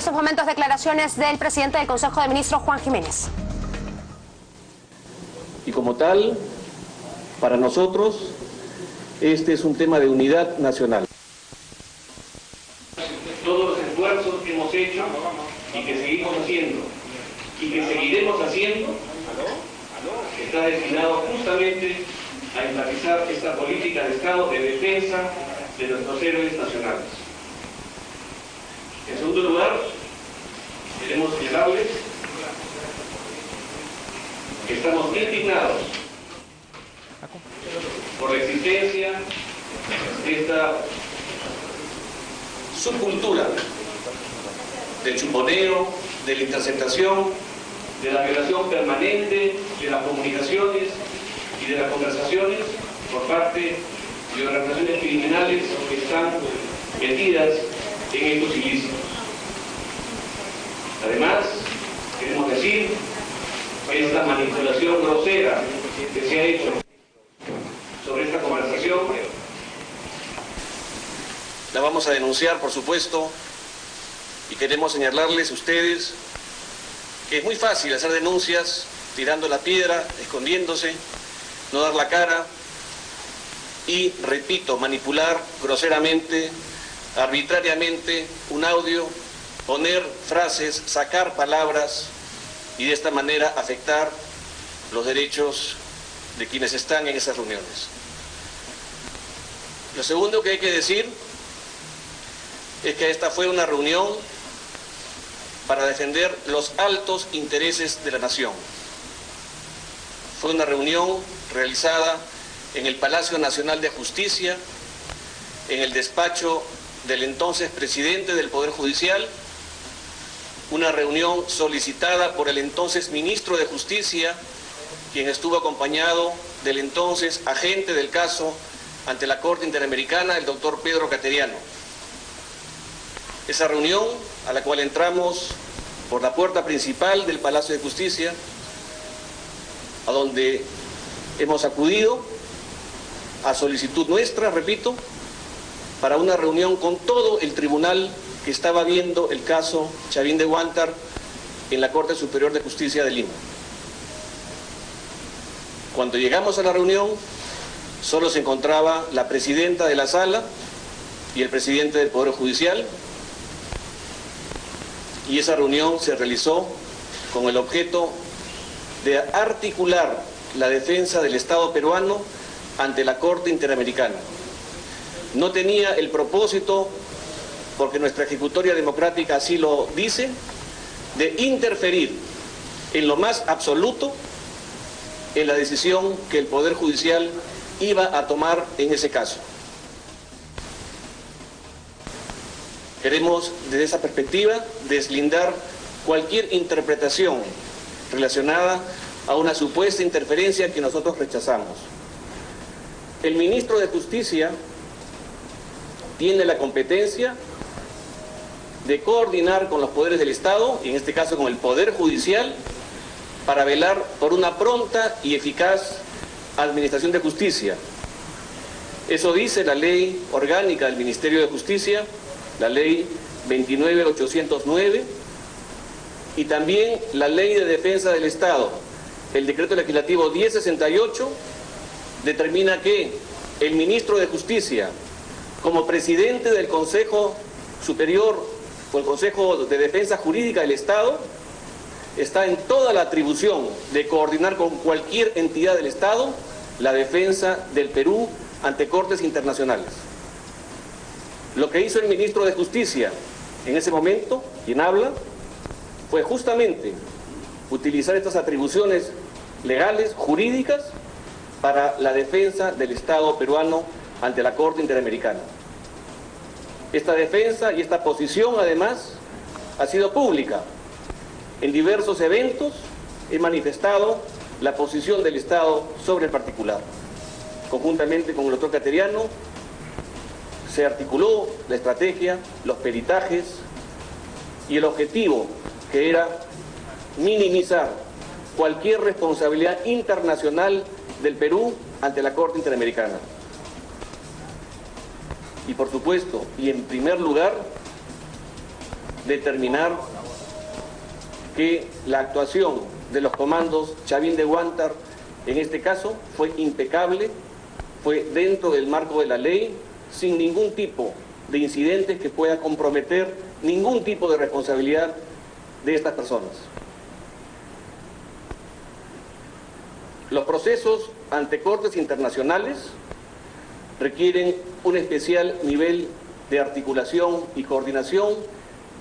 estos momentos declaraciones del presidente del Consejo de Ministros, Juan Jiménez. Y como tal, para nosotros, este es un tema de unidad nacional. Todos los esfuerzos que hemos hecho y que seguimos haciendo y que seguiremos haciendo está destinado justamente a enfatizar esta política de Estado de defensa de nuestros héroes nacionales. En segundo lugar, queremos señalarles que estamos indignados por la existencia de esta subcultura del chuponeo, de la interceptación, de la violación permanente de las comunicaciones y de las conversaciones por parte de organizaciones criminales que están metidas en estos ilícitos. Además, queremos decir que esta manipulación grosera que se ha hecho sobre esta conversación la vamos a denunciar, por supuesto, y queremos señalarles a ustedes que es muy fácil hacer denuncias tirando la piedra, escondiéndose, no dar la cara y, repito, manipular groseramente, arbitrariamente un audio, poner frases, sacar palabras y de esta manera afectar los derechos de quienes están en esas reuniones. Lo segundo que hay que decir es que esta fue una reunión para defender los altos intereses de la nación. Fue una reunión realizada en el Palacio Nacional de Justicia, en el despacho del entonces presidente del Poder Judicial, una reunión solicitada por el entonces ministro de Justicia, quien estuvo acompañado del entonces agente del caso ante la Corte Interamericana, el doctor Pedro Cateriano. Esa reunión, a la cual entramos por la puerta principal del Palacio de Justicia, a donde hemos acudido a solicitud nuestra, repito, para una reunión con todo el tribunal que estaba viendo el caso Chavín de Huántar en la Corte Superior de Justicia de Lima. Cuando llegamos a la reunión, solo se encontraba la presidenta de la sala y el presidente del Poder Judicial, y esa reunión se realizó con el objeto de articular la defensa del Estado peruano ante la Corte Interamericana. No tenía el propósito, porque nuestra ejecutoria democrática así lo dice, de interferir en lo más absoluto en la decisión que el Poder Judicial iba a tomar en ese caso. Queremos, desde esa perspectiva, deslindar cualquier interpretación relacionada a una supuesta interferencia que nosotros rechazamos. El ministro de Justicia tiene la competencia de coordinar con los poderes del Estado, y en este caso con el Poder Judicial, para velar por una pronta y eficaz administración de justicia. Eso dice la ley orgánica del Ministerio de Justicia, la ley 29.809, y también la Ley de Defensa del Estado, el decreto legislativo 1068, determina que el ministro de Justicia, como presidente del Consejo Superior o el Consejo de Defensa Jurídica del Estado, está en toda la atribución de coordinar con cualquier entidad del Estado la defensa del Perú ante cortes internacionales. Lo que hizo el ministro de Justicia en ese momento, quien habla, fue justamente utilizar estas atribuciones legales, jurídicas, para la defensa del Estado peruano ante la Corte Interamericana. Esta defensa y esta posición, además, ha sido pública. En diversos eventos he manifestado la posición del Estado sobre el particular. Conjuntamente con el doctor Cateriano, se articuló la estrategia, los peritajes y el objetivo, que era minimizar cualquier responsabilidad internacional del Perú ante la Corte Interamericana. Y por supuesto, y en primer lugar, determinar que la actuación de los comandos Chavín de Huántar en este caso fue impecable, fue dentro del marco de la ley, sin ningún tipo de incidentes que pueda comprometer ningún tipo de responsabilidad de estas personas. Los procesos ante cortes internacionales requieren un especial nivel de articulación y coordinación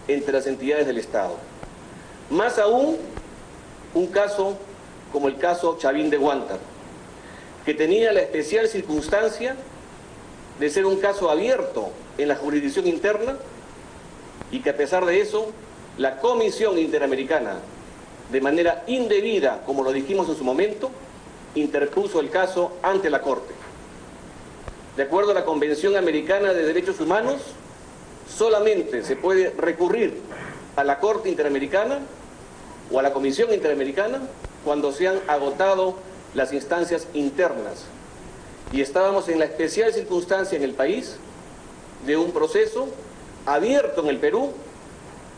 entre las entidades del Estado. Más aún, un caso como el caso Chavín de Huántar, que tenía la especial circunstancia de ser un caso abierto en la jurisdicción interna y que a pesar de eso, la Comisión Interamericana, de manera indebida, como lo dijimos en su momento, interpuso el caso ante la Corte. De acuerdo a la Convención Americana de Derechos Humanos, solamente se puede recurrir a la Corte Interamericana o a la Comisión Interamericana cuando se han agotado las instancias internas. Y estábamos en la especial circunstancia en el país de un proceso abierto en el Perú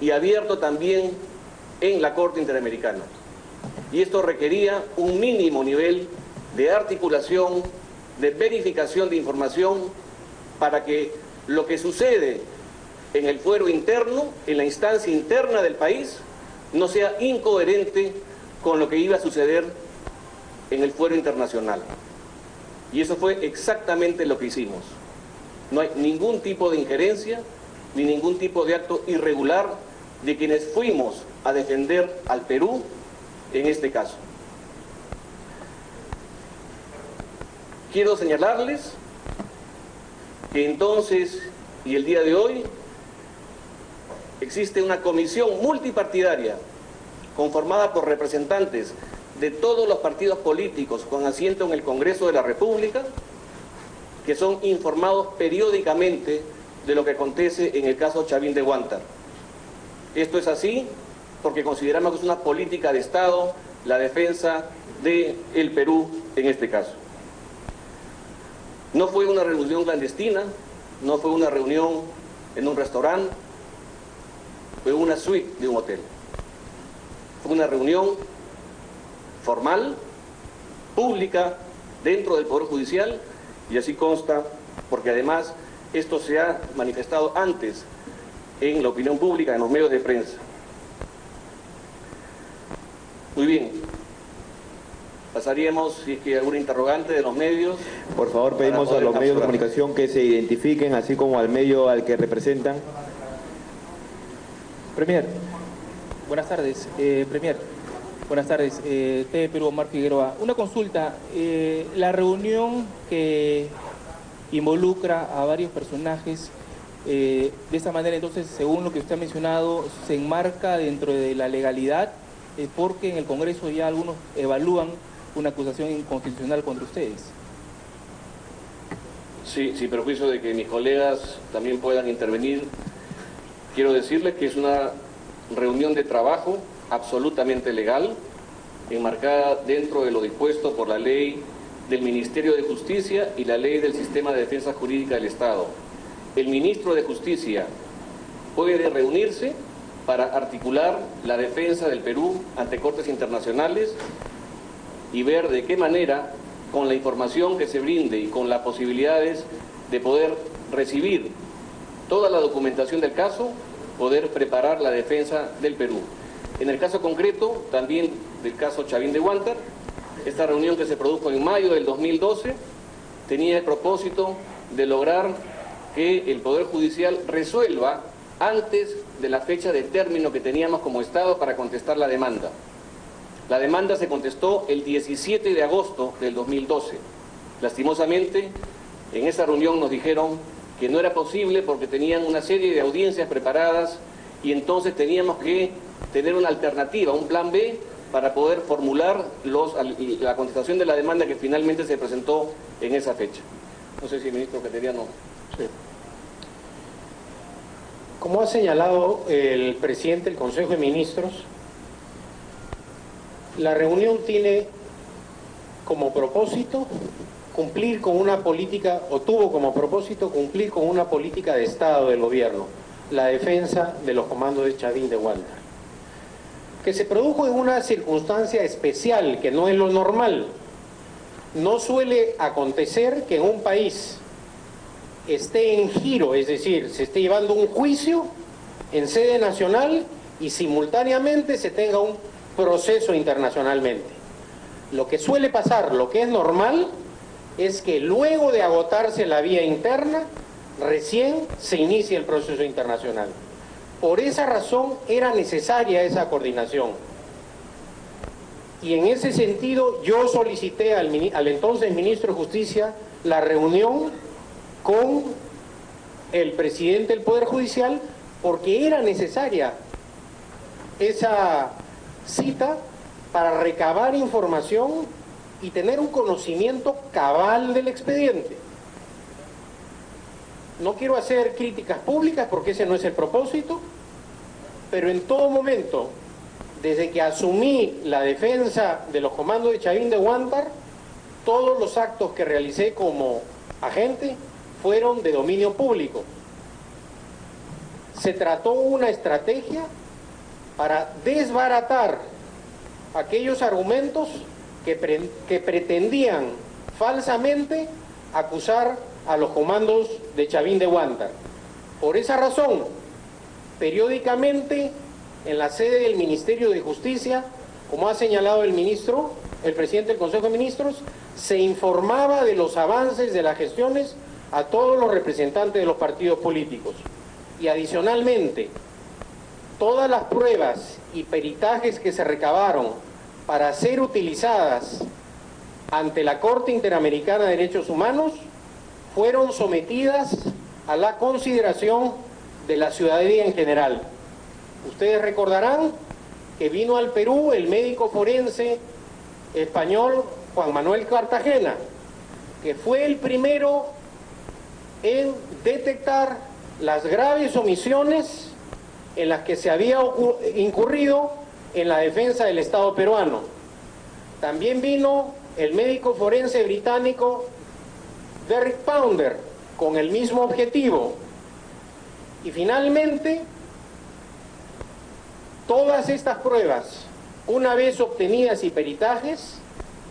y abierto también en la Corte Interamericana. Y esto requería un mínimo nivel de articulación, de verificación de información, para que lo que sucede en el fuero interno, en la instancia interna del país, no sea incoherente con lo que iba a suceder en el fuero internacional. Y eso fue exactamente lo que hicimos. No hay ningún tipo de injerencia, ni ningún tipo de acto irregular de quienes fuimos a defender al Perú en este caso. Quiero señalarles que entonces y el día de hoy existe una comisión multipartidaria conformada por representantes de todos los partidos políticos con asiento en el Congreso de la República, que son informados periódicamente de lo que acontece en el caso Chavín de Huántar. Esto es así porque consideramos que es una política de Estado la defensa del Perú en este caso. No fue una reunión clandestina, no fue una reunión en un restaurante, fue una suite de un hotel. Fue una reunión formal, pública, dentro del Poder Judicial, y así consta, porque además esto se ha manifestado antes en la opinión pública, en los medios de prensa. Muy bien. Pasaríamos, si es que hay algún interrogante de los medios. Por favor, pedimos a los medios de comunicación que se identifiquen, así como al medio al que representan. Premier, buenas tardes. Premier, buenas tardes. TV Perú, Omar Figueroa. Una consulta. La reunión que involucra a varios personajes, de esa manera, entonces, según lo que usted ha mencionado, se enmarca dentro de la legalidad, porque en el Congreso ya algunos evalúan una acusación inconstitucional contra ustedes. Sí, sin perjuicio de que mis colegas también puedan intervenir, quiero decirles que es una reunión de trabajo absolutamente legal, enmarcada dentro de lo dispuesto por la ley del Ministerio de Justicia y la ley del Sistema de Defensa Jurídica del Estado. El ministro de Justicia puede reunirse para articular la defensa del Perú ante cortes internacionales y ver de qué manera, con la información que se brinde y con las posibilidades de poder recibir toda la documentación del caso, poder preparar la defensa del Perú. En el caso concreto, también del caso Chavín de Huántar, esta reunión que se produjo en mayo del 2012 tenía el propósito de lograr que el Poder Judicial resuelva antes de la fecha de término que teníamos como Estado para contestar la demanda. La demanda se contestó el 17 de agosto del 2012. Lastimosamente, en esa reunión nos dijeron que no era posible porque tenían una serie de audiencias preparadas y entonces teníamos que tener una alternativa, un plan B, para poder formular la contestación de la demanda que finalmente se presentó en esa fecha. No sé si el ministro Queteriano... Sí. Como ha señalado el presidente del Consejo de Ministros, la reunión tiene como propósito cumplir con una política, o tuvo como propósito cumplir con una política de Estado del gobierno, la defensa de los comandos de Chavín de Huántar, que se produjo en una circunstancia especial, que no es lo normal. No suele acontecer que en un país esté en giro, es decir, se esté llevando un juicio en sede nacional y simultáneamente se tenga un proceso internacionalmente. Lo que suele pasar, lo que es normal, es que luego de agotarse la vía interna, recién se inicia el proceso internacional. Por esa razón era necesaria esa coordinación. Y en ese sentido yo solicité al entonces ministro de Justicia la reunión con el presidente del Poder Judicial, porque era necesaria esa cita para recabar información y tener un conocimiento cabal del expediente. No quiero hacer críticas públicas porque ese no es el propósito, pero en todo momento, desde que asumí la defensa de los comandos de Chavín de Huántar, todos los actos que realicé como agente fueron de dominio público. Se trató una estrategia para desbaratar aquellos argumentos que pretendían falsamente acusar a los comandos de Chavín de Huántar. Por esa razón, periódicamente en la sede del Ministerio de Justicia, como ha señalado el presidente del Consejo de Ministros, se informaba de los avances de las gestiones a todos los representantes de los partidos políticos. Y adicionalmente, todas las pruebas y peritajes que se recabaron para ser utilizadas ante la Corte Interamericana de Derechos Humanos fueron sometidas a la consideración de la ciudadanía en general. Ustedes recordarán que vino al Perú el médico forense español Juan Manuel Cartagena, que fue el primero en detectar las graves omisiones en las que se había incurrido en la defensa del Estado peruano. También vino el médico forense británico Derek Pounder con el mismo objetivo. Y finalmente, todas estas pruebas, una vez obtenidas y peritajes,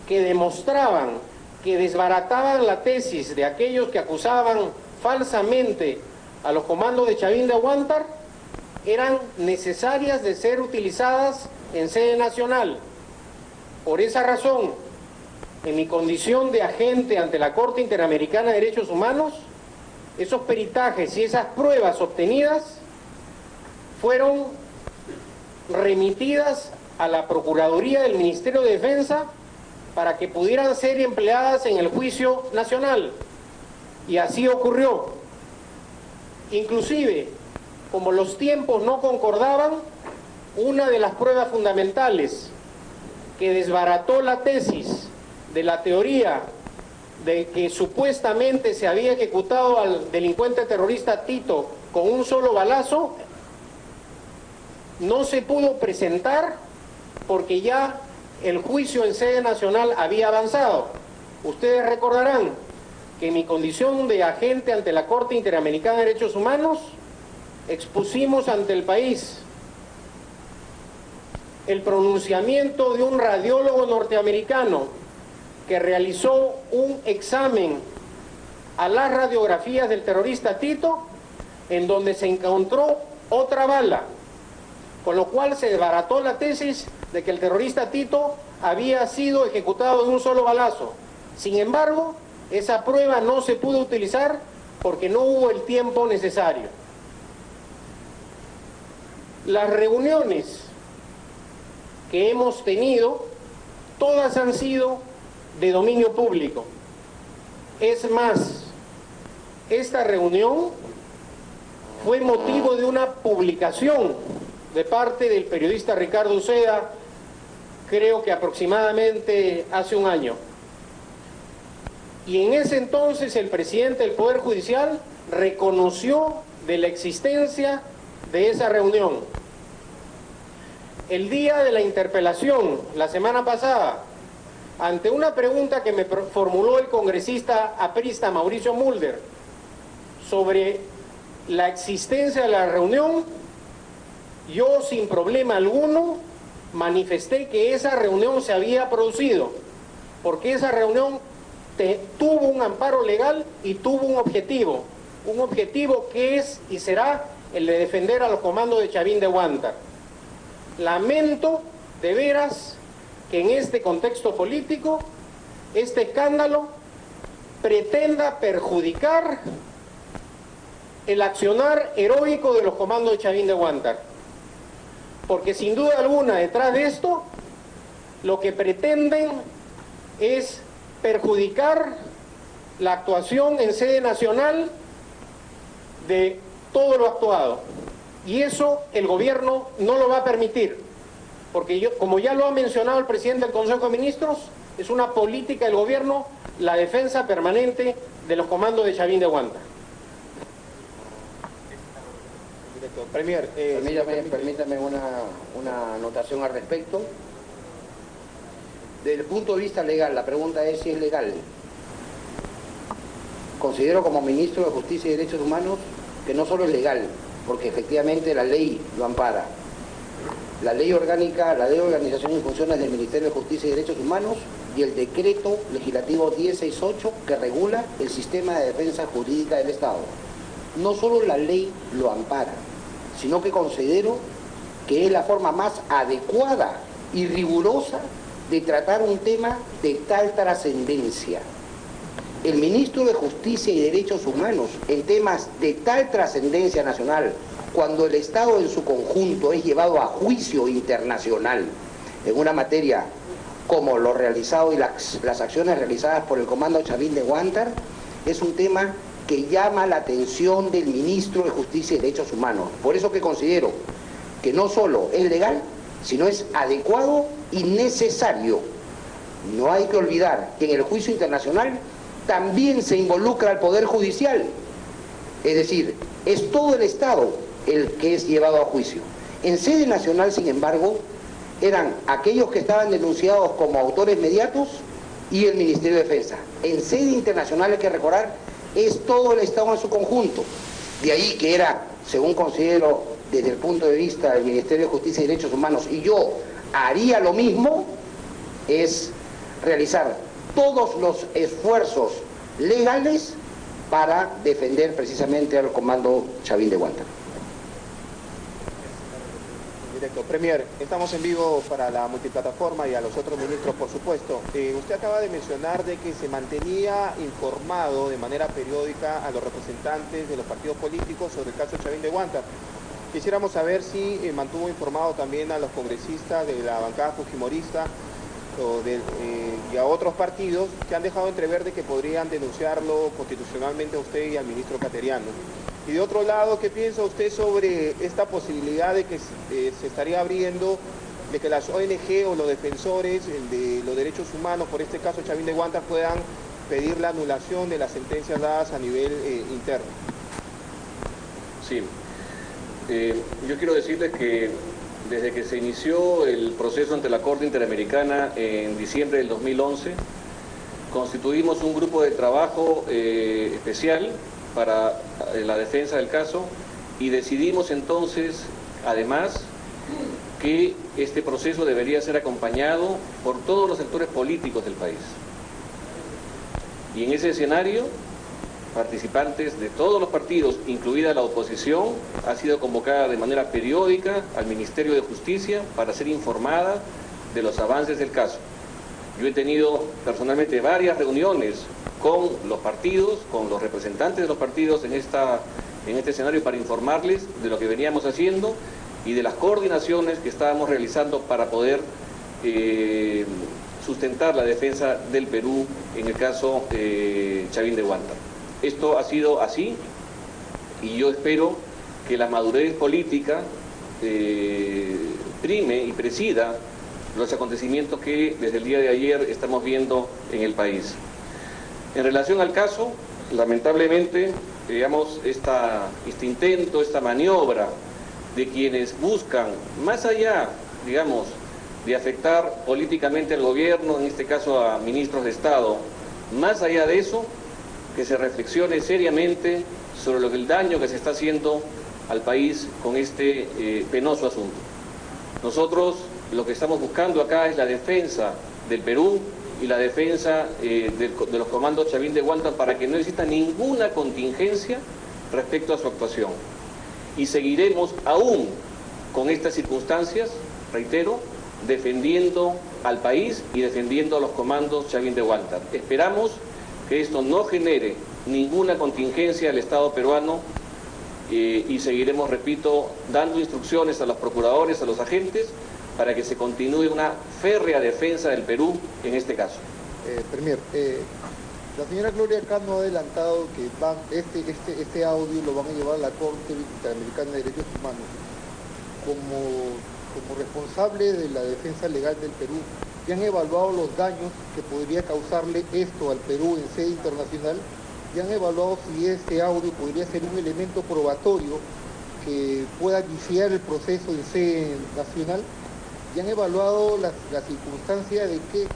que demostraban, que desbarataban la tesis de aquellos que acusaban falsamente a los comandos de Chavín de Huántar, eran necesarias de ser utilizadas en sede nacional. Por esa razón, en mi condición de agente ante la Corte Interamericana de Derechos Humanos, esos peritajes y esas pruebas obtenidas fueron remitidas a la Procuraduría del Ministerio de Defensa para que pudieran ser empleadas en el juicio nacional. Y así ocurrió. Inclusive, como los tiempos no concordaban, una de las pruebas fundamentales que desbarató la tesis de la teoría de que supuestamente se había ejecutado al delincuente terrorista Tito con un solo balazo, no se pudo presentar porque ya el juicio en sede nacional había avanzado. Ustedes recordarán que en mi condición de agente ante la Corte Interamericana de Derechos Humanos expusimos ante el país el pronunciamiento de un radiólogo norteamericano que realizó un examen a las radiografías del terrorista Tito, en donde se encontró otra bala, con lo cual se desbarató la tesis de que el terrorista Tito había sido ejecutado de un solo balazo. Sin embargo, esa prueba no se pudo utilizar porque no hubo el tiempo necesario. Las reuniones que hemos tenido, todas han sido de dominio público. Es más, esta reunión fue motivo de una publicación de parte del periodista Ricardo Uceda, creo que aproximadamente hace un año. Y en ese entonces el presidente del Poder Judicial reconoció de la existencia de esa reunión. El día de la interpelación, la semana pasada, ante una pregunta que me formuló el congresista aprista Mauricio Mulder sobre la existencia de la reunión, yo sin problema alguno manifesté que esa reunión se había producido, porque esa reunión tuvo un amparo legal y tuvo un objetivo que es y será el de defender a los comandos de Chavín de Huántar. Lamento de veras que en este contexto político este escándalo pretenda perjudicar el accionar heroico de los comandos de Chavín de Huántar, porque sin duda alguna detrás de esto lo que pretenden es perjudicar la actuación en sede nacional de todo lo actuado, y eso el gobierno no lo va a permitir, porque como ya lo ha mencionado el presidente del Consejo de Ministros, es una política del gobierno la defensa permanente de los comandos de Chavín de Huántar. Premier, permítame una anotación al respecto. Desde el punto de vista legal, la pregunta es si es legal. Considero como ministro de Justicia y Derechos Humanos que no solo es legal, porque efectivamente la ley lo ampara. La ley orgánica, la ley de organización y funciones del Ministerio de Justicia y Derechos Humanos y el decreto legislativo 1068 que regula el sistema de defensa jurídica del Estado. No solo la ley lo ampara, sino que considero que es la forma más adecuada y rigurosa de tratar un tema de tal trascendencia. El ministro de Justicia y Derechos Humanos, en temas de tal trascendencia nacional, cuando el Estado en su conjunto es llevado a juicio internacional en una materia como lo realizado y las acciones realizadas por el Comando Chavín de Huántar, es un tema que llama la atención del ministro de Justicia y Derechos Humanos. Por eso que considero que no solo es legal, sino es adecuado y necesario. No hay que olvidar que en el juicio internacional también se involucra al Poder Judicial. Es decir, es todo el Estado el que es llevado a juicio. En sede nacional, sin embargo, eran aquellos que estaban denunciados como autores mediatos y el Ministerio de Defensa. En sede internacional, hay que recordar, es todo el Estado en su conjunto. De ahí que era, según considero desde el punto de vista del Ministerio de Justicia y Derechos Humanos, y yo haría lo mismo, es realizar todos los esfuerzos legales para defender precisamente al Comando Chavín de Huántar. Directo. Premier, estamos en vivo para la multiplataforma y a los otros ministros, por supuesto. Usted acaba de mencionar de que se mantenía informado de manera periódica a los representantes de los partidos políticos sobre el caso Chavín de Huántar. Quisiéramos saber si mantuvo informado también a los congresistas de la bancada fujimorista y a otros partidos que han dejado entrever de que podrían denunciarlo constitucionalmente a usted y al ministro Cateriano. Y de otro lado, ¿qué piensa usted sobre esta posibilidad de que se estaría abriendo de que las ONG o los defensores de los derechos humanos, por este caso Chavín de Huántar, puedan pedir la anulación de las sentencias dadas a nivel interno? Sí. Yo quiero decirles que desde que se inició el proceso ante la Corte Interamericana en diciembre del 2011, constituimos un grupo de trabajo especial para la defensa del caso y decidimos entonces, además, que este proceso debería ser acompañado por todos los sectores políticos del país. Y en ese escenario, participantes de todos los partidos, incluida la oposición, ha sido convocada de manera periódica al Ministerio de Justicia para ser informada de los avances del caso. Yo he tenido personalmente varias reuniones con los partidos, con los representantes de los partidos en este escenario para informarles de lo que veníamos haciendo y de las coordinaciones que estábamos realizando para poder sustentar la defensa del Perú en el caso Chavín de Huántar. Esto ha sido así y yo espero que la madurez política prime y presida los acontecimientos que desde el día de ayer estamos viendo en el país. En relación al caso, lamentablemente, digamos, este intento, esta maniobra de quienes buscan, más allá, digamos, de afectar políticamente al gobierno, en este caso a ministros de Estado, más allá de eso, que se reflexione seriamente sobre el daño que se está haciendo al país con este penoso asunto. Nosotros lo que estamos buscando acá es la defensa del Perú y la defensa de los comandos Chavín de Guantánamo para que no exista ninguna contingencia respecto a su actuación. Y seguiremos aún con estas circunstancias, reitero, defendiendo al país y defendiendo a los comandos Chavín de Guantánamo. Esperamos que esto no genere ninguna contingencia al Estado peruano y seguiremos, repito, dando instrucciones a los procuradores, a los agentes, para que se continúe una férrea defensa del Perú en este caso. Premier, la señora Gloria Cano ha adelantado que este audio lo van a llevar a la Corte Interamericana de Derechos Humanos. Como responsable de la defensa legal del Perú, ¿ya han evaluado los daños que podría causarle esto al Perú en sede internacional? ¿Ya han evaluado si este audio podría ser un elemento probatorio que pueda viciar el proceso en sede nacional? ¿Ya han evaluado la circunstancia de que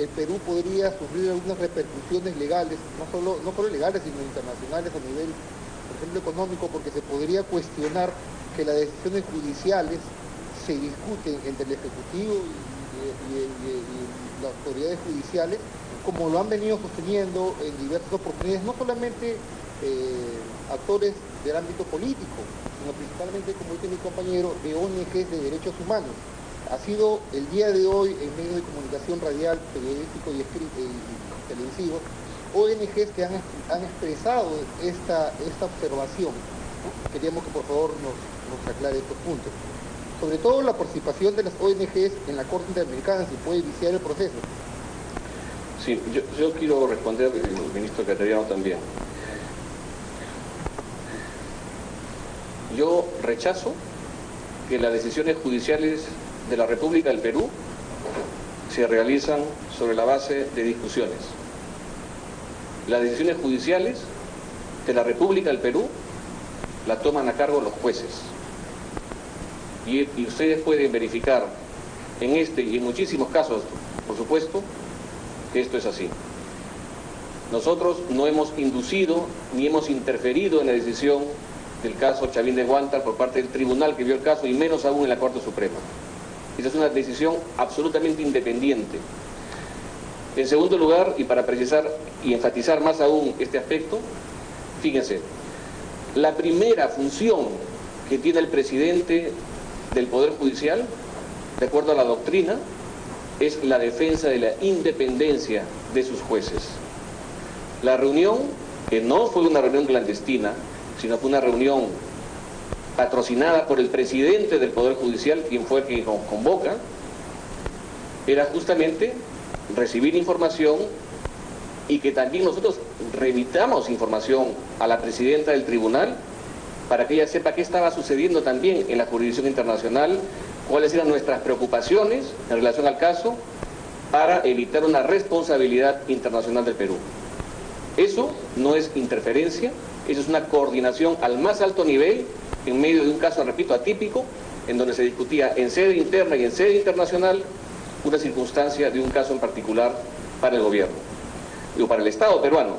el Perú podría sufrir algunas repercusiones legales, no solo legales, sino internacionales a nivel, por ejemplo, económico, porque se podría cuestionar que las decisiones judiciales se discuten entre el Ejecutivo y las autoridades judiciales, como lo han venido sosteniendo en diversas oportunidades, no solamente actores del ámbito político, sino principalmente, como dice mi compañero, de ONGs de derechos humanos. Ha sido el día de hoy en medios de comunicación radial, periodístico y televisivo, ONGs que han expresado esta observación. Queríamos que por favor nos aclare estos puntos. Sobre todo la participación de las ONGs en la Corte Interamericana, si puede viciar el proceso. Sí, yo quiero responder, el ministro Cateriano también. Yo rechazo que las decisiones judiciales de la República del Perú se realizan sobre la base de discusiones. Las decisiones judiciales de la República del Perú las toman a cargo los jueces. Y ustedes pueden verificar en este y en muchísimos casos, por supuesto, que esto es así. Nosotros no hemos inducido ni hemos interferido en la decisión del caso Chavín de Guantánamo por parte del tribunal que vio el caso, y menos aún en la Corte Suprema. Esa es una decisión absolutamente independiente. En segundo lugar, y para precisar y enfatizar más aún este aspecto, fíjense, la primera función que tiene el presidente del Poder Judicial, de acuerdo a la doctrina, es la defensa de la independencia de sus jueces. La reunión, que no fue una reunión clandestina, sino fue una reunión patrocinada por el presidente del Poder Judicial, quien fue quien convoca, era justamente recibir información y que también nosotros remitamos información a la presidenta del tribunal para que ella sepa qué estaba sucediendo también en la jurisdicción internacional, cuáles eran nuestras preocupaciones en relación al caso, para evitar una responsabilidad internacional del Perú. Eso no es interferencia, eso es una coordinación al más alto nivel en medio de un caso, repito, atípico, en donde se discutía en sede interna y en sede internacional una circunstancia de un caso en particular para el gobierno, o para el Estado peruano.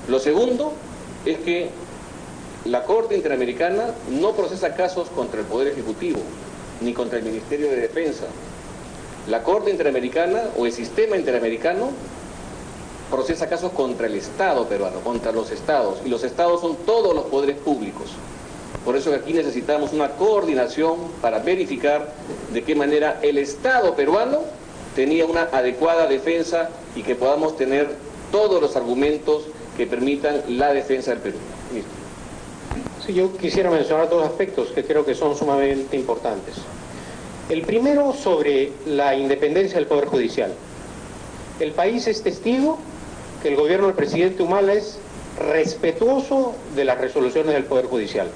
Lo segundo es que la Corte Interamericana no procesa casos contra el Poder Ejecutivo, ni contra el Ministerio de Defensa. La Corte Interamericana o el sistema interamericano procesa casos contra el Estado peruano, contra los Estados, y los Estados son todos los poderes públicos. Por eso aquí necesitamos una coordinación para verificar de qué manera el Estado peruano tenía una adecuada defensa y que podamos tener todos los argumentos que permitan la defensa del Perú. Listo. Sí, yo quisiera mencionar dos aspectos que creo que son sumamente importantes. El primero, sobre la independencia del Poder Judicial. El país es testigo que el gobierno del presidente Humala es respetuoso de las resoluciones del Poder Judicial.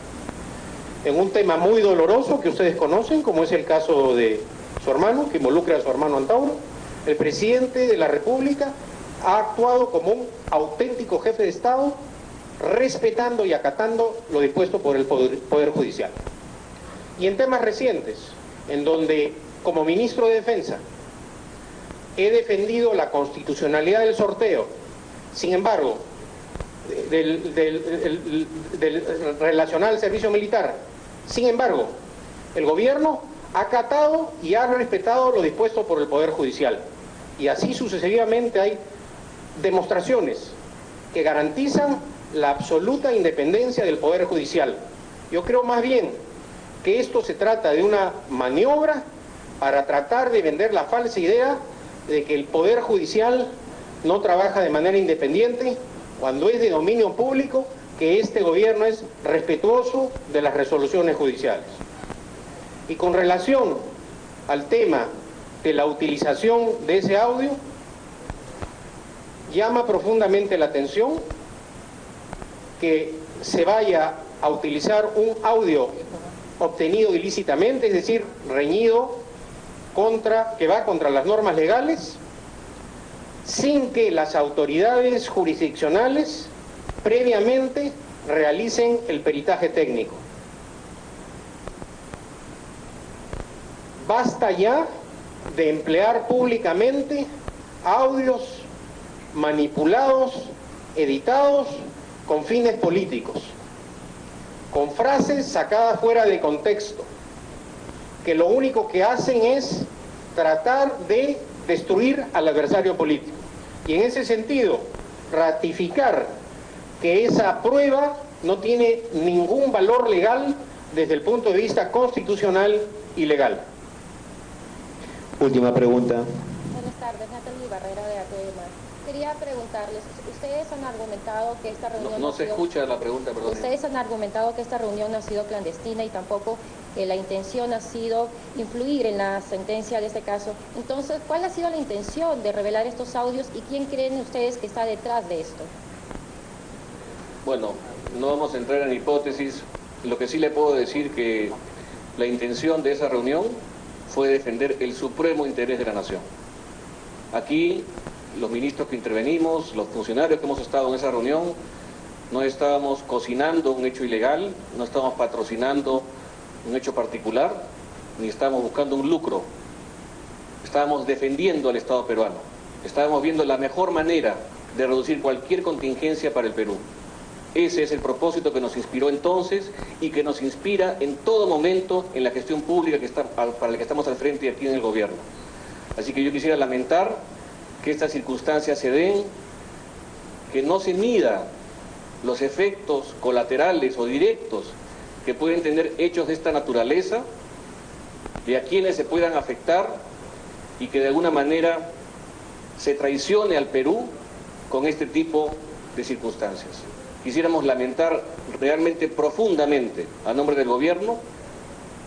En un tema muy doloroso que ustedes conocen, como es el caso de su hermano, que involucra a su hermano Antauro, el presidente de la República ha actuado como un auténtico jefe de Estado, respetando y acatando lo dispuesto por el Poder Judicial. Y en temas recientes, en donde como ministro de Defensa he defendido la constitucionalidad del sorteo, sin embargo, relacional al servicio militar. Sin embargo, el gobierno ha acatado y ha respetado lo dispuesto por el Poder Judicial. Y así sucesivamente hay demostraciones que garantizan la absoluta independencia del Poder Judicial. Yo creo más bien que esto se trata de una maniobra para tratar de vender la falsa idea de que el Poder Judicial no trabaja de manera independiente, cuando es de dominio público que este gobierno es respetuoso de las resoluciones judiciales. Y con relación al tema de la utilización de ese audio, llama profundamente la atención que se vaya a utilizar un audio obtenido ilícitamente, es decir, reñido, que va contra las normas legales, sin que las autoridades jurisdiccionales previamente realicen el peritaje técnico. Basta ya de emplear públicamente audios manipulados, editados con fines políticos, con frases sacadas fuera de contexto, que lo único que hacen es tratar de destruir al adversario político. Y en ese sentido, ratificar que esa prueba no tiene ningún valor legal desde el punto de vista constitucional y legal. Última pregunta. Buenas tardes, Natalie Barrera de ATM. Quería preguntarles, ustedes han argumentado que esta reunión... No se escucha la pregunta, perdón. Ustedes han argumentado que esta reunión no ha sido clandestina y tampoco la intención ha sido influir en la sentencia de este caso. Entonces, ¿cuál ha sido la intención de revelar estos audios y quién creen ustedes que está detrás de esto? Bueno, no vamos a entrar en hipótesis. Lo que sí le puedo decir que la intención de esa reunión fue defender el supremo interés de la nación. Aquí, los ministros que intervenimos, los funcionarios que hemos estado en esa reunión, no estábamos cocinando un hecho ilegal, no estábamos patrocinando un hecho particular, ni estábamos buscando un lucro. Estábamos defendiendo al Estado peruano. Estábamos viendo la mejor manera de reducir cualquier contingencia para el Perú. Ese es el propósito que nos inspiró entonces y que nos inspira en todo momento en la gestión pública para la que estamos al frente aquí en el gobierno. Así que yo quisiera lamentar que estas circunstancias se den, que no se mida los efectos colaterales o directos que pueden tener hechos de esta naturaleza, de a quienes se puedan afectar y que de alguna manera se traicione al Perú con este tipo de circunstancias. Quisiéramos lamentar realmente profundamente a nombre del gobierno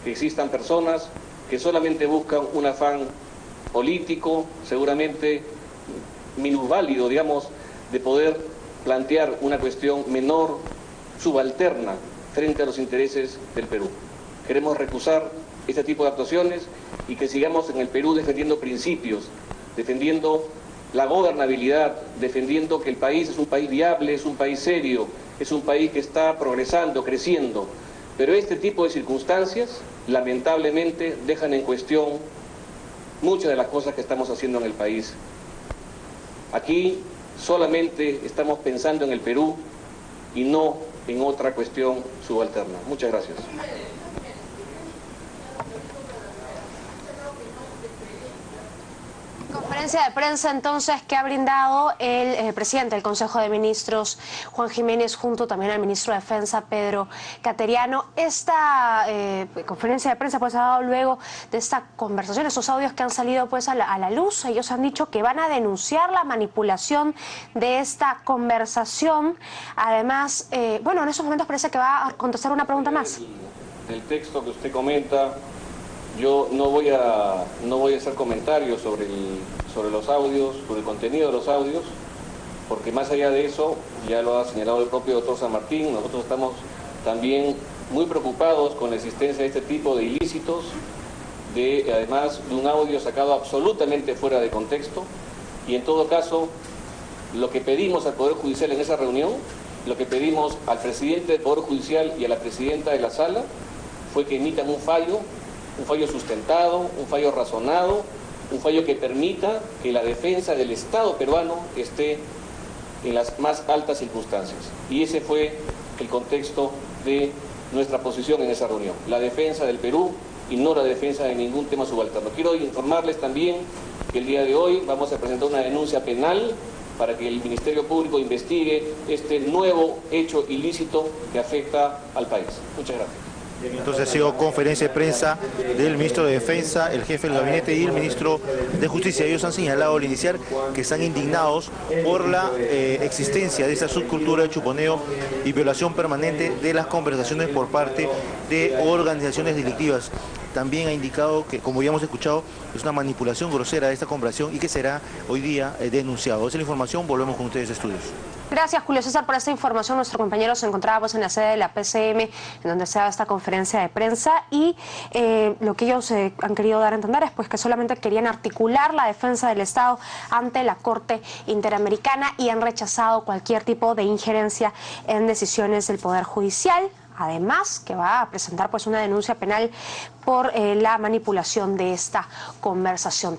que existan personas que solamente buscan un afán político, seguramente minusválido, digamos, de poder plantear una cuestión menor, subalterna, frente a los intereses del Perú. Queremos recusar este tipo de actuaciones y que sigamos en el Perú defendiendo principios, defendiendo la gobernabilidad, defendiendo que el país es un país viable, es un país serio, es un país que está progresando, creciendo. Pero este tipo de circunstancias, lamentablemente, dejan en cuestión muchas de las cosas que estamos haciendo en el país. Aquí solamente estamos pensando en el Perú y no en otra cuestión subalterna. Muchas gracias. Conferencia de prensa entonces que ha brindado el presidente del Consejo de Ministros, Juan Jiménez, junto también al ministro de Defensa, Pedro Cateriano. Esta conferencia de prensa pues ha dado luego de esta conversación, esos audios que han salido pues a la luz. Ellos han dicho que van a denunciar la manipulación de esta conversación. Además, bueno, en estos momentos parece que va a contestar una pregunta más. El texto que usted comenta, yo no voy a hacer comentarios sobre los audios, sobre el contenido de los audios, porque más allá de eso, ya lo ha señalado el propio doctor San Martín, nosotros estamos también muy preocupados con la existencia de este tipo de ilícitos, además de un audio sacado absolutamente fuera de contexto, y en todo caso, lo que pedimos al Poder Judicial en esa reunión, lo que pedimos al presidente del Poder Judicial y a la presidenta de la Sala, fue que emitan un fallo sustentado, un fallo razonado, un fallo que permita que la defensa del Estado peruano esté en las más altas circunstancias. Y ese fue el contexto de nuestra posición en esa reunión, la defensa del Perú y no la defensa de ningún tema subalterno. Quiero informarles también que el día de hoy vamos a presentar una denuncia penal para que el Ministerio Público investigue este nuevo hecho ilícito que afecta al país. Muchas gracias. Entonces ha sido conferencia de prensa del ministro de Defensa, el jefe del gabinete y el ministro de Justicia. Ellos han señalado al iniciar que están indignados por la existencia de esa subcultura de chuponeo y violación permanente de las conversaciones por parte de organizaciones delictivas. También ha indicado que, como ya hemos escuchado, es una manipulación grosera de esta conversación y que será hoy día denunciado. Esa es la información, volvemos con ustedes a estudios. Gracias, Julio César, por esta información. Nuestro compañero se encontraba en la sede de la PCM, en donde se da esta conferencia de prensa, y lo que ellos han querido dar a entender es pues que solamente querían articular la defensa del Estado ante la Corte Interamericana y han rechazado cualquier tipo de injerencia en decisiones del Poder Judicial. Además, que va a presentar pues una denuncia penal por la manipulación de esta conversación.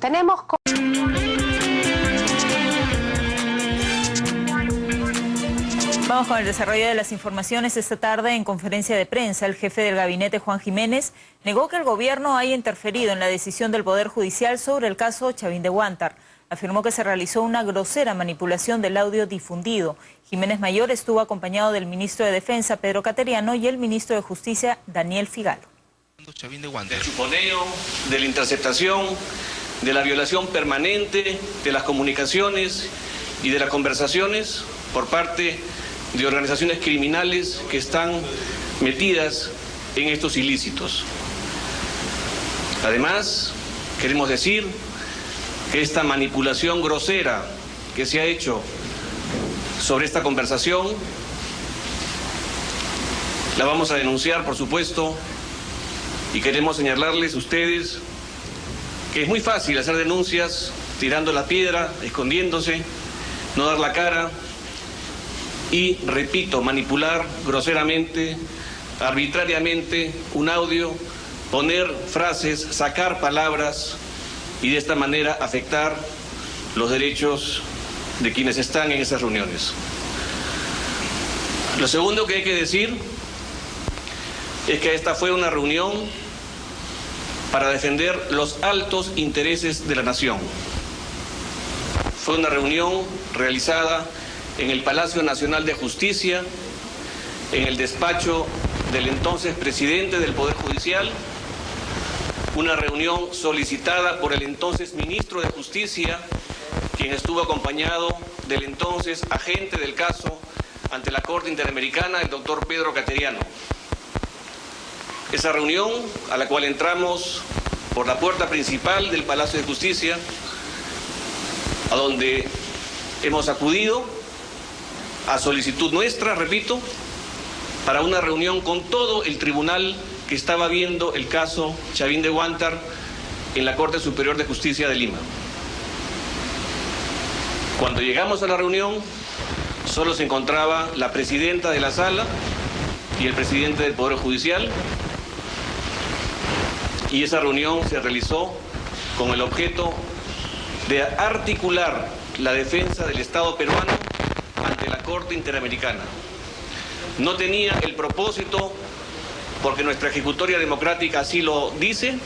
Vamos con el desarrollo de las informaciones. Esta tarde, en conferencia de prensa, el jefe del gabinete, Juan Jiménez, negó que el gobierno haya interferido en la decisión del Poder Judicial sobre el caso Chavín de Huántar. Afirmó que se realizó una grosera manipulación del audio difundido. Jiménez Mayor estuvo acompañado del ministro de Defensa, Pedro Cateriano, y el ministro de Justicia, Daniel Figalo. Del chuponeo, de la interceptación, de la violación permanente de las comunicaciones y de las conversaciones por parte de organizaciones criminales que están metidas en estos ilícitos. Además, queremos decir que esta manipulación grosera que se ha hecho sobre esta conversación la vamos a denunciar, por supuesto, y queremos señalarles a ustedes que es muy fácil hacer denuncias tirando la piedra, escondiéndose, no dar la cara y, repito, manipular groseramente, arbitrariamente un audio, poner frases, sacar palabras y de esta manera afectar los derechos de quienes están en esas reuniones. Lo segundo que hay que decir es que esta fue una reunión para defender los altos intereses de la nación. Fue una reunión realizada en el Palacio Nacional de Justicia, en el despacho del entonces presidente del Poder Judicial, una reunión solicitada por el entonces ministro de Justicia, quien estuvo acompañado del entonces agente del caso ante la Corte Interamericana, el doctor Pedro Cateriano. Esa reunión, a la cual entramos por la puerta principal del Palacio de Justicia, a donde hemos acudido a solicitud nuestra, repito, para una reunión con todo el tribunal que estaba viendo el caso Chavín de Huántar en la Corte Superior de Justicia de Lima. Cuando llegamos a la reunión, solo se encontraba la presidenta de la sala y el presidente del Poder Judicial, y esa reunión se realizó con el objeto de articular la defensa del Estado peruano ante la Corte Interamericana. No tenía el propósito, porque nuestra ejecutoria democrática así lo dice,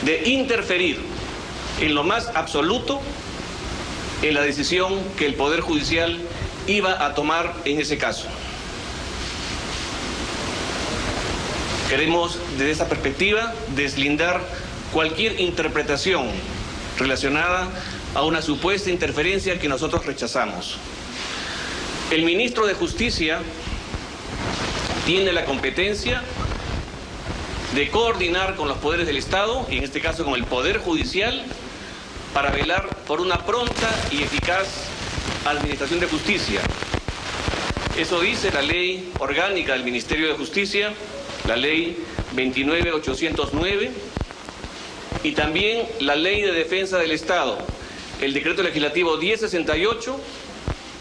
de interferir en lo más absoluto en la decisión que el Poder Judicial iba a tomar en ese caso. Queremos, desde esa perspectiva, deslindar cualquier interpretación relacionada a una supuesta interferencia que nosotros rechazamos. El ministro de Justicia tiene la competencia de coordinar con los poderes del Estado, y en este caso con el Poder Judicial, para velar por una pronta y eficaz administración de justicia. Eso dice la ley orgánica del Ministerio de Justicia, la ley 29.809, y también la Ley de Defensa del Estado. El decreto legislativo 1068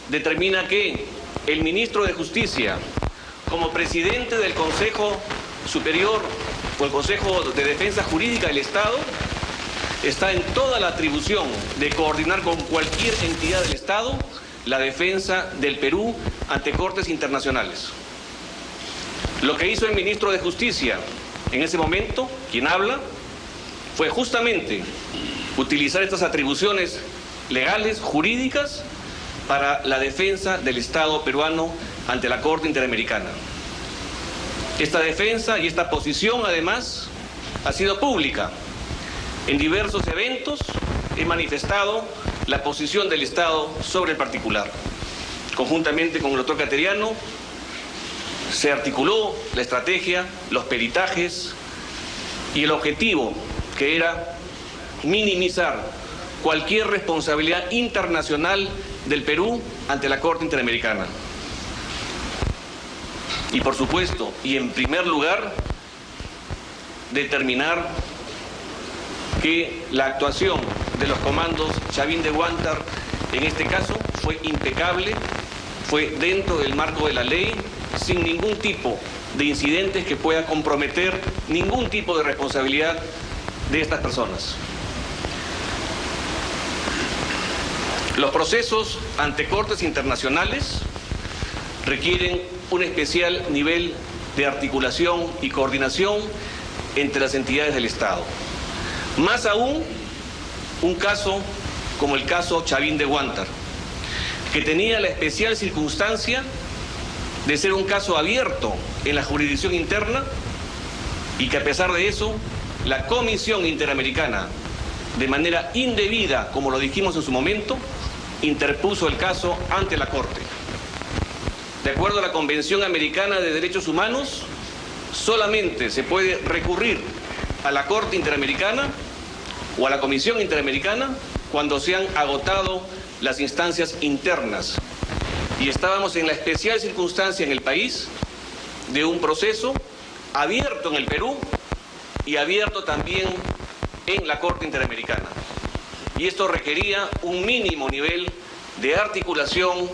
determina que el ministro de Justicia, como presidente del Consejo Superior o el Consejo de Defensa Jurídica del Estado, está en toda la atribución de coordinar con cualquier entidad del Estado la defensa del Perú ante cortes internacionales. Lo que hizo el ministro de Justicia en ese momento, quien habla, fue justamente utilizar estas atribuciones legales, jurídicas, para la defensa del Estado peruano ante la Corte Interamericana. Esta defensa y esta posición, además, ha sido pública. En diversos eventos he manifestado la posición del Estado sobre el particular. Conjuntamente con el doctor Cateriano, se articuló la estrategia, los peritajes y el objetivo, que era minimizar cualquier responsabilidad internacional del Perú ante la Corte Interamericana. Y por supuesto, y en primer lugar, determinar que la actuación de los comandos Chavín de Huántar en este caso fue impecable, fue dentro del marco de la ley, sin ningún tipo de incidentes que pueda comprometer ningún tipo de responsabilidad de estas personas. Los procesos ante cortes internacionales requieren un especial nivel de articulación y coordinación entre las entidades del Estado. Más aún, un caso como el caso Chavín de Huántar, que tenía la especial circunstancia de ser un caso abierto en la jurisdicción interna y que a pesar de eso, la Comisión Interamericana, de manera indebida, como lo dijimos en su momento, interpuso el caso ante la Corte. De acuerdo a la Convención Americana de Derechos Humanos, solamente se puede recurrir a la Corte Interamericana o a la Comisión Interamericana cuando se han agotado las instancias internas. Y estábamos en la especial circunstancia en el país de un proceso abierto en el Perú y abierto también en la Corte Interamericana. Y esto requería un mínimo nivel de articulación,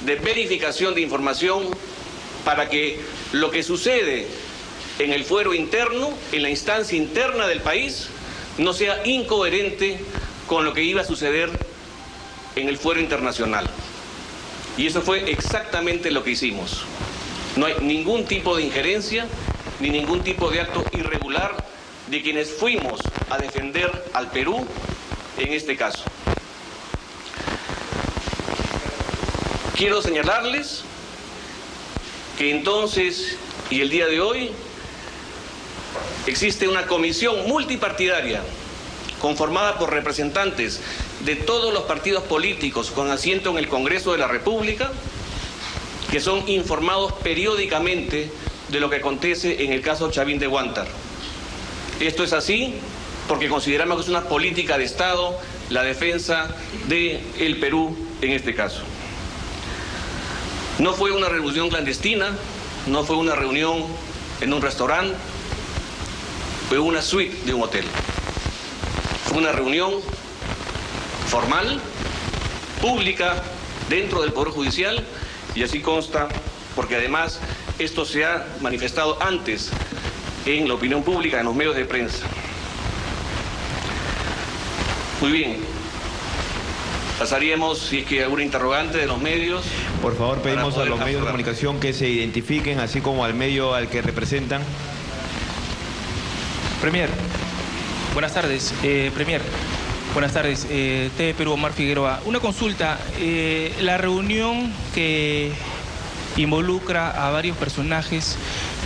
de verificación de información, para que lo que sucede en el fuero interno, en la instancia interna del país, no sea incoherente con lo que iba a suceder en el fuero internacional. Y eso fue exactamente lo que hicimos. No hay ningún tipo de injerencia, ni ningún tipo de acto irregular de quienes fuimos a defender al Perú en este caso. Quiero señalarles que entonces y el día de hoy existe una comisión multipartidaria conformada por representantes de todos los partidos políticos con asiento en el Congreso de la República, que son informados periódicamente de lo que acontece en el caso Chavín de Huántar. Esto es así porque consideramos que es una política de Estado la defensa del Perú en este caso. No fue una reunión clandestina, no fue una reunión en un restaurante, fue una suite de un hotel. Fue una reunión formal, pública, dentro del Poder Judicial, y así consta, porque además esto se ha manifestado antes en la opinión pública, en los medios de prensa. Muy bien. Pasaríamos, si es que hay alguna interrogante de los medios. Por favor, pedimos a los medios de comunicación que se identifiquen, así como al medio al que representan. Premier, buenas tardes. Premier, buenas tardes. TV Perú, Omar Figueroa. Una consulta. La reunión que involucra a varios personajes,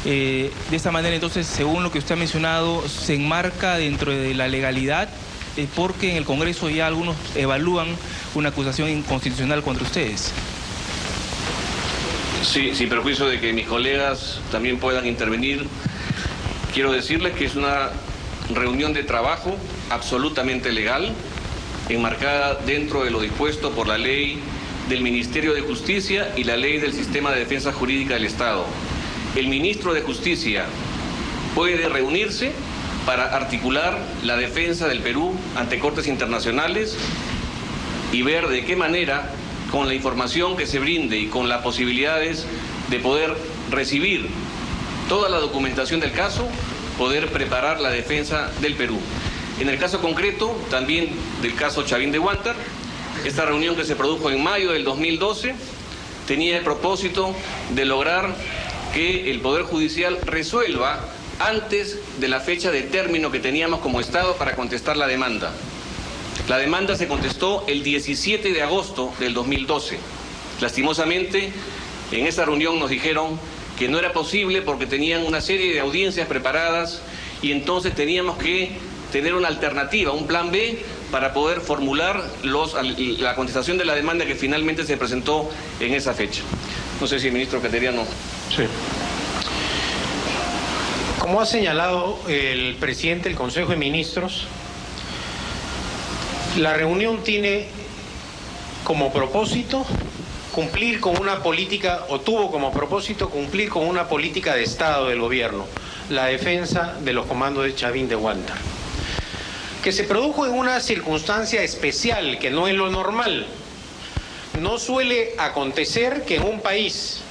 de esta manera, entonces, según lo que usted ha mencionado, se enmarca dentro de la legalidad, porque en el Congreso ya algunos evalúan una acusación inconstitucional contra ustedes. Sí, sin perjuicio de que mis colegas también puedan intervenir, quiero decirles que es una reunión de trabajo absolutamente legal, enmarcada dentro de lo dispuesto por la ley del Ministerio de Justicia y la ley del Sistema de Defensa Jurídica del Estado. El ministro de Justicia puede reunirse para articular la defensa del Perú ante cortes internacionales y ver de qué manera, con la información que se brinde y con las posibilidades de poder recibir toda la documentación del caso, poder preparar la defensa del Perú. En el caso concreto, también del caso Chavín de Huántar, Esta reunión, que se produjo en mayo del 2012, tenía el propósito de lograr que el Poder Judicial resuelva antes de la fecha de término que teníamos como Estado para contestar la demanda. La demanda se contestó el 17 de agosto del 2012. Lastimosamente, en esa reunión nos dijeron que no era posible porque tenían una serie de audiencias preparadas y entonces teníamos que tener una alternativa, un plan B, para poder formular la contestación de la demanda que finalmente se presentó en esa fecha. No sé si el ministro Cateriano. Sí. Como ha señalado el presidente del Consejo de Ministros, la reunión tiene como propósito cumplir con una política, o tuvo como propósito cumplir con una política de Estado del gobierno, la defensa de los comandos de Chavín de Huántar, que se produjo en una circunstancia especial, que no es lo normal. No suele acontecer que en un país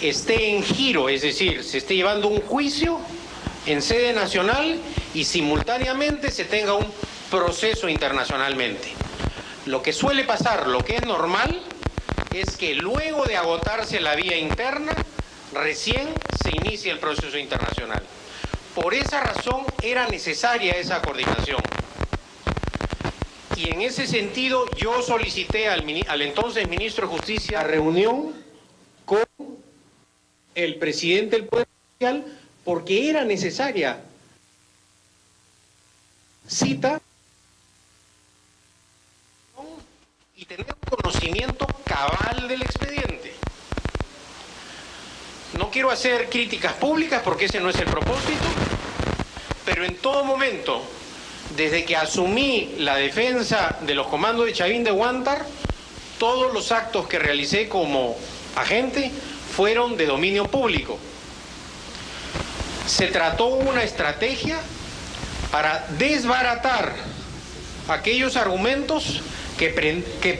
esté en giro, es decir, se esté llevando un juicio en sede nacional y simultáneamente se tenga un proceso internacionalmente. Lo que suele pasar, lo que es normal, es que luego de agotarse la vía interna, recién se inicia el proceso internacional. Por esa razón era necesaria esa coordinación. Y en ese sentido yo solicité al entonces ministro de Justicia la reunión con el presidente del Poder Judicial porque era necesaria cita y tener un conocimiento cabal del expediente. No quiero hacer críticas públicas porque ese no es el propósito, pero en todo momento, desde que asumí la defensa de los comandos de Chavín de Huántar, todos los actos que realicé como agente fueron de dominio público. Se trató una estrategia para desbaratar aquellos argumentos que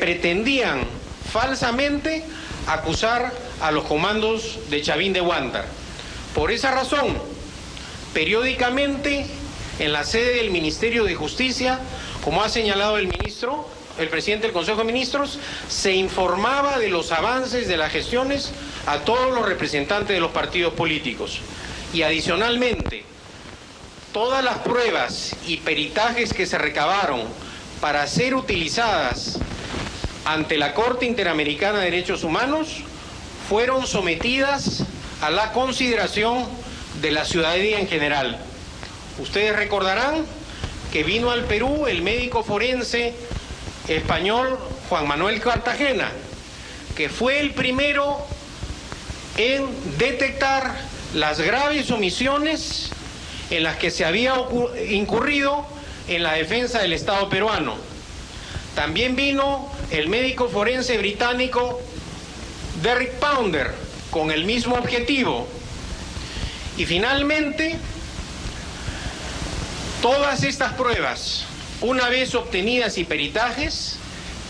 pretendían falsamente acusar a los comandos de Chavín de Huántar. Por esa razón, periódicamente en la sede del Ministerio de Justicia, como ha señalado el ministro, el presidente del Consejo de Ministros, se informaba de los avances de las gestiones a todos los representantes de los partidos políticos. Y adicionalmente, todas las pruebas y peritajes que se recabaron para ser utilizadas ante la Corte Interamericana de Derechos Humanos fueron sometidas a la consideración de la ciudadanía en general. Ustedes recordarán que vino al Perú el médico forense español Juan Manuel Cartagena, que fue el primero en detectar las graves omisiones en las que se había incurrido en la defensa del Estado peruano. También vino el médico forense británico Derek Pounder con el mismo objetivo. Y finalmente, todas estas pruebas, una vez obtenidas y peritajes,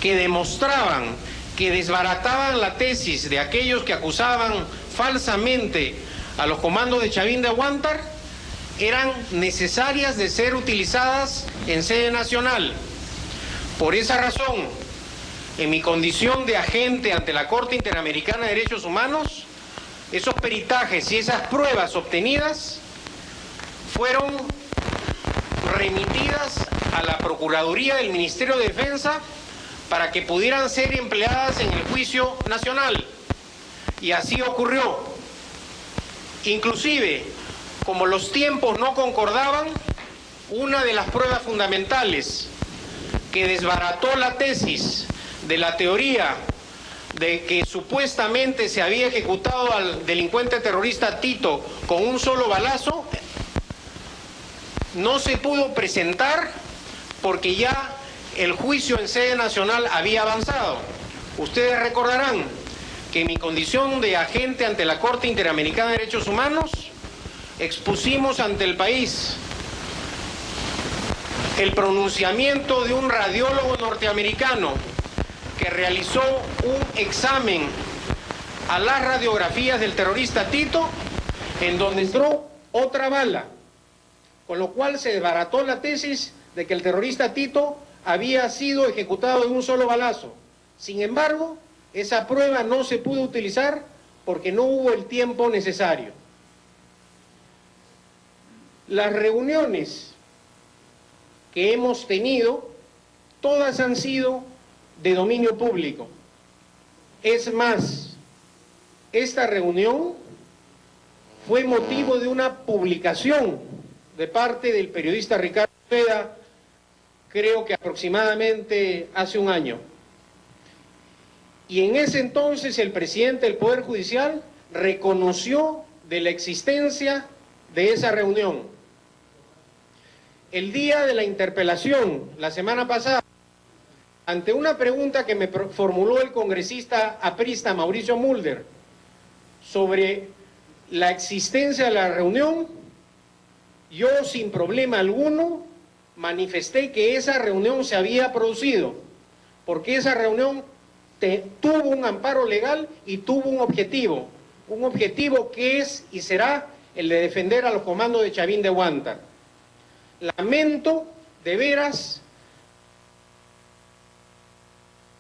que demostraban, que desbarataban la tesis de aquellos que acusaban falsamente a los comandos de Chavín de Huántar, eran necesarias de ser utilizadas en sede nacional. Por esa razón, en mi condición de agente ante la Corte Interamericana de Derechos Humanos, esos peritajes y esas pruebas obtenidas fueron remitidas a la Procuraduría del Ministerio de Defensa para que pudieran ser empleadas en el juicio nacional. Y así ocurrió. Inclusive, como los tiempos no concordaban, una de las pruebas fundamentales que desbarató la tesis de la teoría de que supuestamente se había ejecutado al delincuente terrorista Tito con un solo balazo, no se pudo presentar porque ya el juicio en sede nacional había avanzado. Ustedes recordarán que en mi condición de agente ante la Corte Interamericana de Derechos Humanos expusimos ante el país el pronunciamiento de un radiólogo norteamericano que realizó un examen a las radiografías del terrorista Tito, en donde entró otra bala, con lo cual se desbarató la tesis de que el terrorista Tito había sido ejecutado de un solo balazo. Sin embargo, esa prueba no se pudo utilizar porque no hubo el tiempo necesario. Las reuniones que hemos tenido, todas han sido de dominio público. Es más, esta reunión fue motivo de una publicación de parte del periodista Ricardo Ojeda, creo que aproximadamente hace un año. Y en ese entonces el presidente del Poder Judicial reconoció de la existencia de esa reunión. El día de la interpelación, la semana pasada, ante una pregunta que me formuló el congresista aprista Mauricio Mulder sobre la existencia de la reunión, yo sin problema alguno manifesté que esa reunión se había producido, porque esa reunión tuvo un amparo legal y tuvo un objetivo que es y será el de defender a los comandos de Chavín de Huántar. Lamento de veras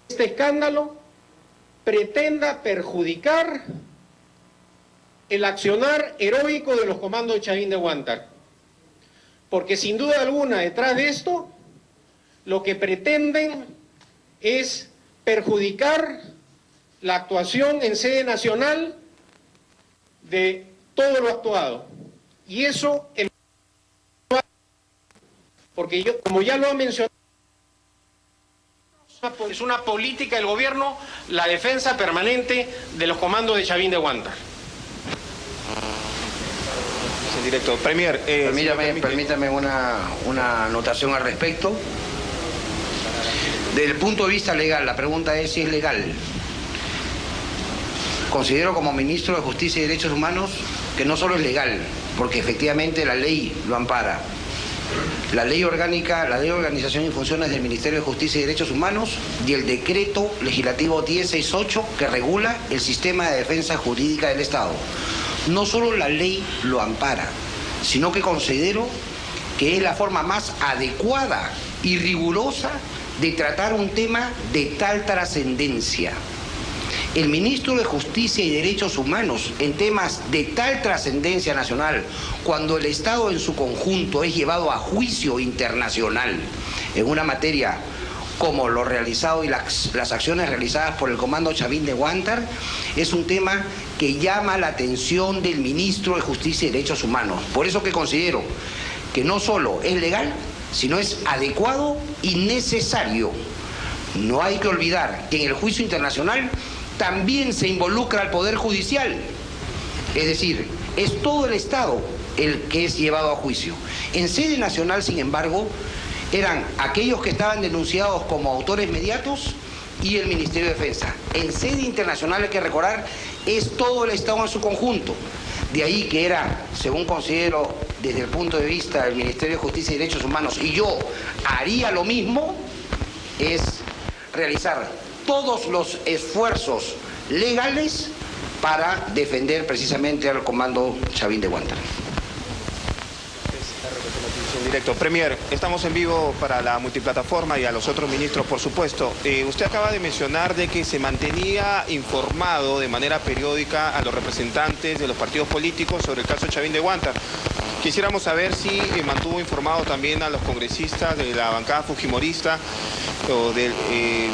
este escándalo pretenda perjudicar el accionar heroico de los comandos de Chavín de Huántar, porque sin duda alguna detrás de esto lo que pretenden es perjudicar la actuación en sede nacional de todo lo actuado. Y eso, porque yo, como ya lo ha mencionado, es una política del gobierno la defensa permanente de los comandos de Chavín de Huántar. Director, Premier, permítame una anotación al respecto. Desde el punto de vista legal, la pregunta es si es legal. Considero como ministro de Justicia y Derechos Humanos que no solo es legal, porque efectivamente la ley lo ampara. La ley orgánica, la ley de organización y funciones del Ministerio de Justicia y Derechos Humanos y el decreto legislativo 1068 que regula el sistema de defensa jurídica del Estado. No solo la ley lo ampara, sino que considero que es la forma más adecuada y rigurosa de tratar un tema de tal trascendencia. El ministro de Justicia y Derechos Humanos, en temas de tal trascendencia nacional, cuando el Estado en su conjunto es llevado a juicio internacional en una materia como lo realizado y las acciones realizadas por el Comando Chavín de Huántar, es un tema que llama la atención del ministro de Justicia y Derechos Humanos. Por eso que considero que no solo es legal, sino es adecuado y necesario. No hay que olvidar que en el juicio internacional también se involucra al Poder Judicial. Es decir, es todo el Estado el que es llevado a juicio. En sede nacional, sin embargo, eran aquellos que estaban denunciados como autores mediatos y el Ministerio de Defensa. En sede internacional, hay que recordar, es todo el Estado en su conjunto. De ahí que era, según considero desde el punto de vista del Ministerio de Justicia y Derechos Humanos, y yo haría lo mismo, es realizar todos los esfuerzos legales para defender precisamente al Comando Chavín de Huántar. Directo. Premier, estamos en vivo para la multiplataforma y a los otros ministros, por supuesto. Usted acaba de mencionar de que se mantenía informado de manera periódica a los representantes de los partidos políticos sobre el caso Chavín de Huántar. Quisiéramos saber si mantuvo informado también a los congresistas de la bancada fujimorista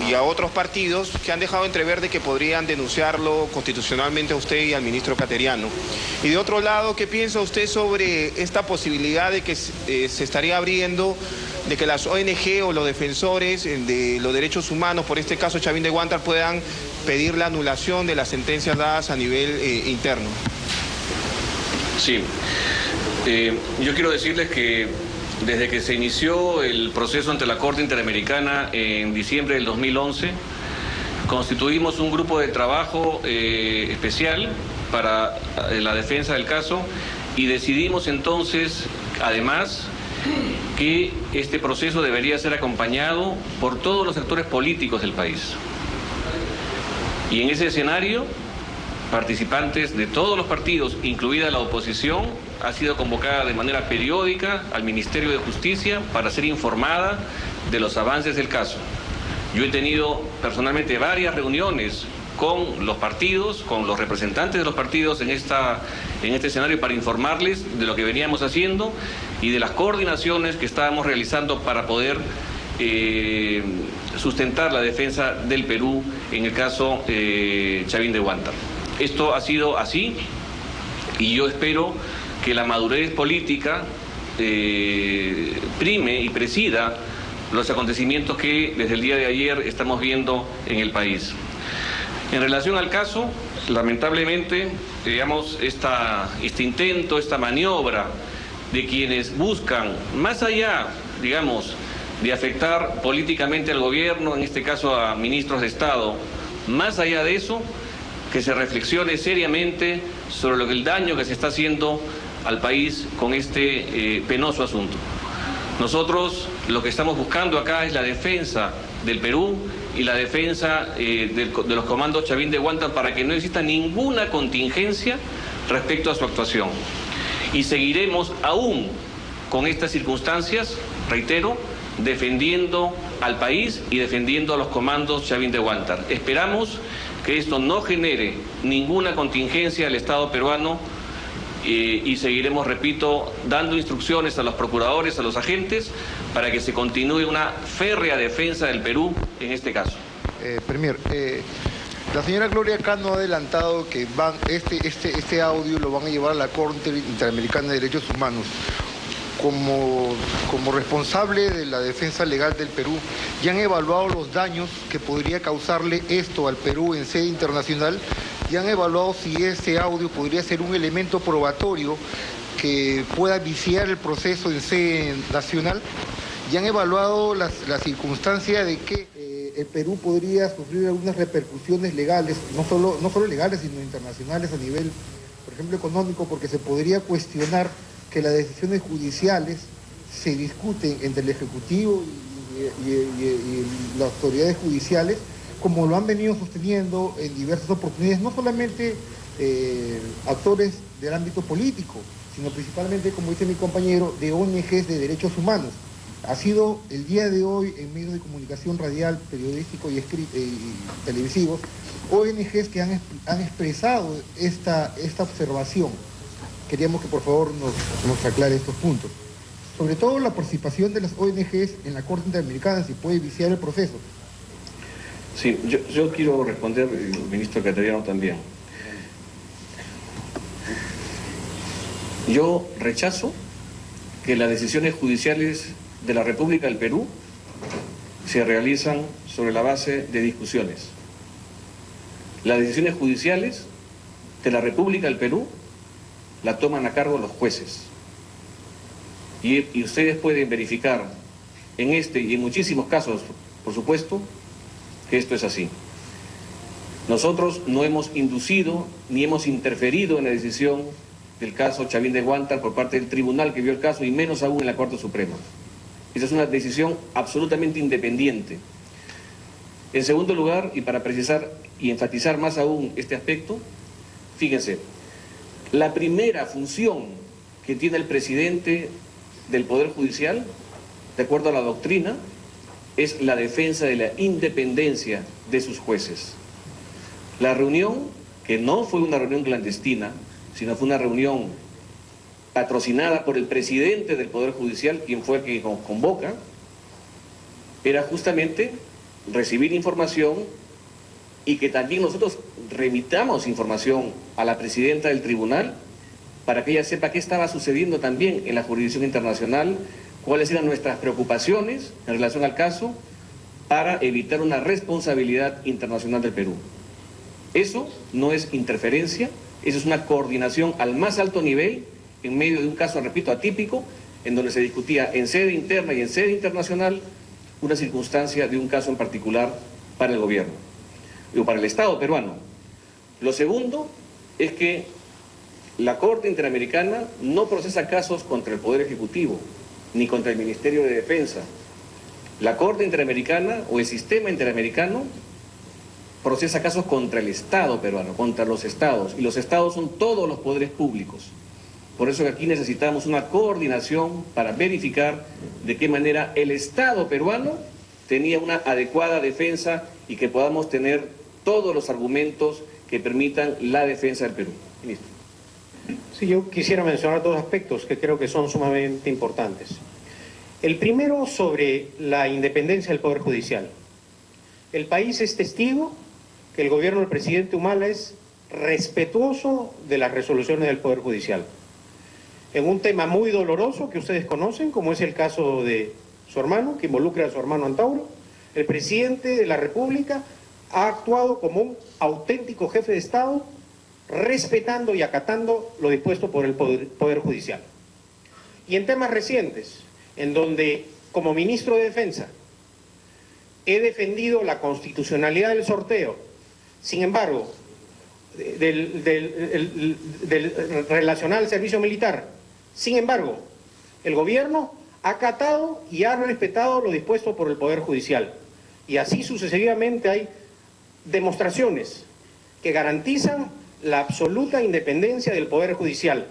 y a otros partidos que han dejado entrever de que podrían denunciarlo constitucionalmente a usted y al ministro Cateriano. Y de otro lado, ¿qué piensa usted sobre esta posibilidad de que se estaría abriendo de que las ONG o los defensores de los derechos humanos, por este caso Chavín de Huántar, puedan pedir la anulación de las sentencias dadas a nivel interno? Sí. Yo quiero decirles que desde que se inició el proceso ante la Corte Interamericana en diciembre del 2011, constituimos un grupo de trabajo especial para la defensa del caso y decidimos entonces, además, que este proceso debería ser acompañado por todos los actores políticos del país. Y en ese escenario participantes de todos los partidos, incluida la oposición, ha sido convocada de manera periódica al Ministerio de Justicia para ser informada de los avances del caso. Yo he tenido personalmente varias reuniones con los partidos, con los representantes de los partidos en este escenario para informarles de lo que veníamos haciendo y de las coordinaciones que estábamos realizando para poder sustentar la defensa del Perú en el caso Chavín de Huántar. Esto ha sido así y yo espero que la madurez política prime y presida los acontecimientos que desde el día de ayer estamos viendo en el país. En relación al caso, lamentablemente, digamos, este intento, esta maniobra de quienes buscan, más allá, digamos, de afectar políticamente al gobierno, en este caso a ministros de Estado, más allá de eso, que se reflexione seriamente sobre el daño que se está haciendo al país con este penoso asunto. Nosotros lo que estamos buscando acá es la defensa del Perú y la defensa de los comandos Chavín de Huántar para que no exista ninguna contingencia respecto a su actuación. Y seguiremos aún con estas circunstancias, reitero, defendiendo al país y defendiendo a los comandos Chavín de Huántar. Esperamos que esto no genere ninguna contingencia al Estado peruano y seguiremos, repito, dando instrucciones a los procuradores, a los agentes, para que se continúe una férrea defensa del Perú en este caso. Premier, la señora Gloria Cano ha adelantado que este audio lo van a llevar a la Corte Interamericana de Derechos Humanos. Como responsable de la defensa legal del Perú, ¿ya han evaluado los daños que podría causarle esto al Perú en sede internacional? ¿Ya han evaluado si este audio podría ser un elemento probatorio que pueda viciar el proceso en sede nacional? ¿Ya han evaluado la circunstancia de que el Perú podría sufrir algunas repercusiones legales, no solo legales, sino internacionales a nivel, por ejemplo, económico, porque se podría cuestionar que las decisiones judiciales se discuten entre el Ejecutivo y las autoridades judiciales, como lo han venido sosteniendo en diversas oportunidades, no solamente actores del ámbito político, sino principalmente, como dice mi compañero, de ONGs de derechos humanos. Ha sido el día de hoy en medios de comunicación radial, periodístico y televisivos, ONGs que han expresado esta observación. Queríamos que por favor nos aclare estos puntos. Sobre todo la participación de las ONGs en la Corte Interamericana, si puede viciar el proceso. Sí, yo quiero responder, el ministro Cateriano también. Yo rechazo que las decisiones judiciales de la República del Perú se realizan sobre la base de discusiones. Las decisiones judiciales de la República del Perú la toman a cargo los jueces. Y ustedes pueden verificar en este y en muchísimos casos, por supuesto, que esto es así. Nosotros no hemos inducido ni hemos interferido en la decisión del caso Chavín de Huántar por parte del tribunal que vio el caso y menos aún en la Corte Suprema. Esa es una decisión absolutamente independiente. En segundo lugar, y para precisar y enfatizar más aún este aspecto, fíjense, la primera función que tiene el presidente del Poder Judicial, de acuerdo a la doctrina, es la defensa de la independencia de sus jueces. La reunión, que no fue una reunión clandestina, sino fue una reunión patrocinada por el presidente del Poder Judicial, quien fue el que nos convoca, era justamente recibir información y que también nosotros remitamos información a la presidenta del tribunal para que ella sepa qué estaba sucediendo también en la jurisdicción internacional, cuáles eran nuestras preocupaciones en relación al caso para evitar una responsabilidad internacional del Perú. Eso no es interferencia, eso es una coordinación al más alto nivel en medio de un caso, repito, atípico, en donde se discutía en sede interna y en sede internacional una circunstancia de un caso en particular para el gobierno o para el Estado peruano. Lo segundo es que la Corte Interamericana no procesa casos contra el Poder Ejecutivo ni contra el Ministerio de Defensa. La Corte Interamericana o el sistema interamericano procesa casos contra el Estado peruano, contra los Estados, y los Estados son todos los poderes públicos. Por eso que aquí necesitamos una coordinación para verificar de qué manera el Estado peruano tenía una adecuada defensa y que podamos tener todos los argumentos que permitan la defensa del Perú. Ministro. Sí, yo quisiera mencionar dos aspectos que creo que son sumamente importantes. El primero, sobre la independencia del Poder Judicial. El país es testigo que el gobierno del presidente Humala es respetuoso de las resoluciones del Poder Judicial. En un tema muy doloroso que ustedes conocen, como es el caso de su hermano, que involucra a su hermano Antauro, el presidente de la República ha actuado como un auténtico jefe de Estado, respetando y acatando lo dispuesto por el Poder Judicial. Y en temas recientes, en donde como ministro de Defensa he defendido la constitucionalidad del sorteo, sin embargo, relacional al servicio militar, sin embargo, el gobierno ha acatado y ha respetado lo dispuesto por el Poder Judicial. Y así sucesivamente hay demostraciones que garantizan la absoluta independencia del Poder Judicial.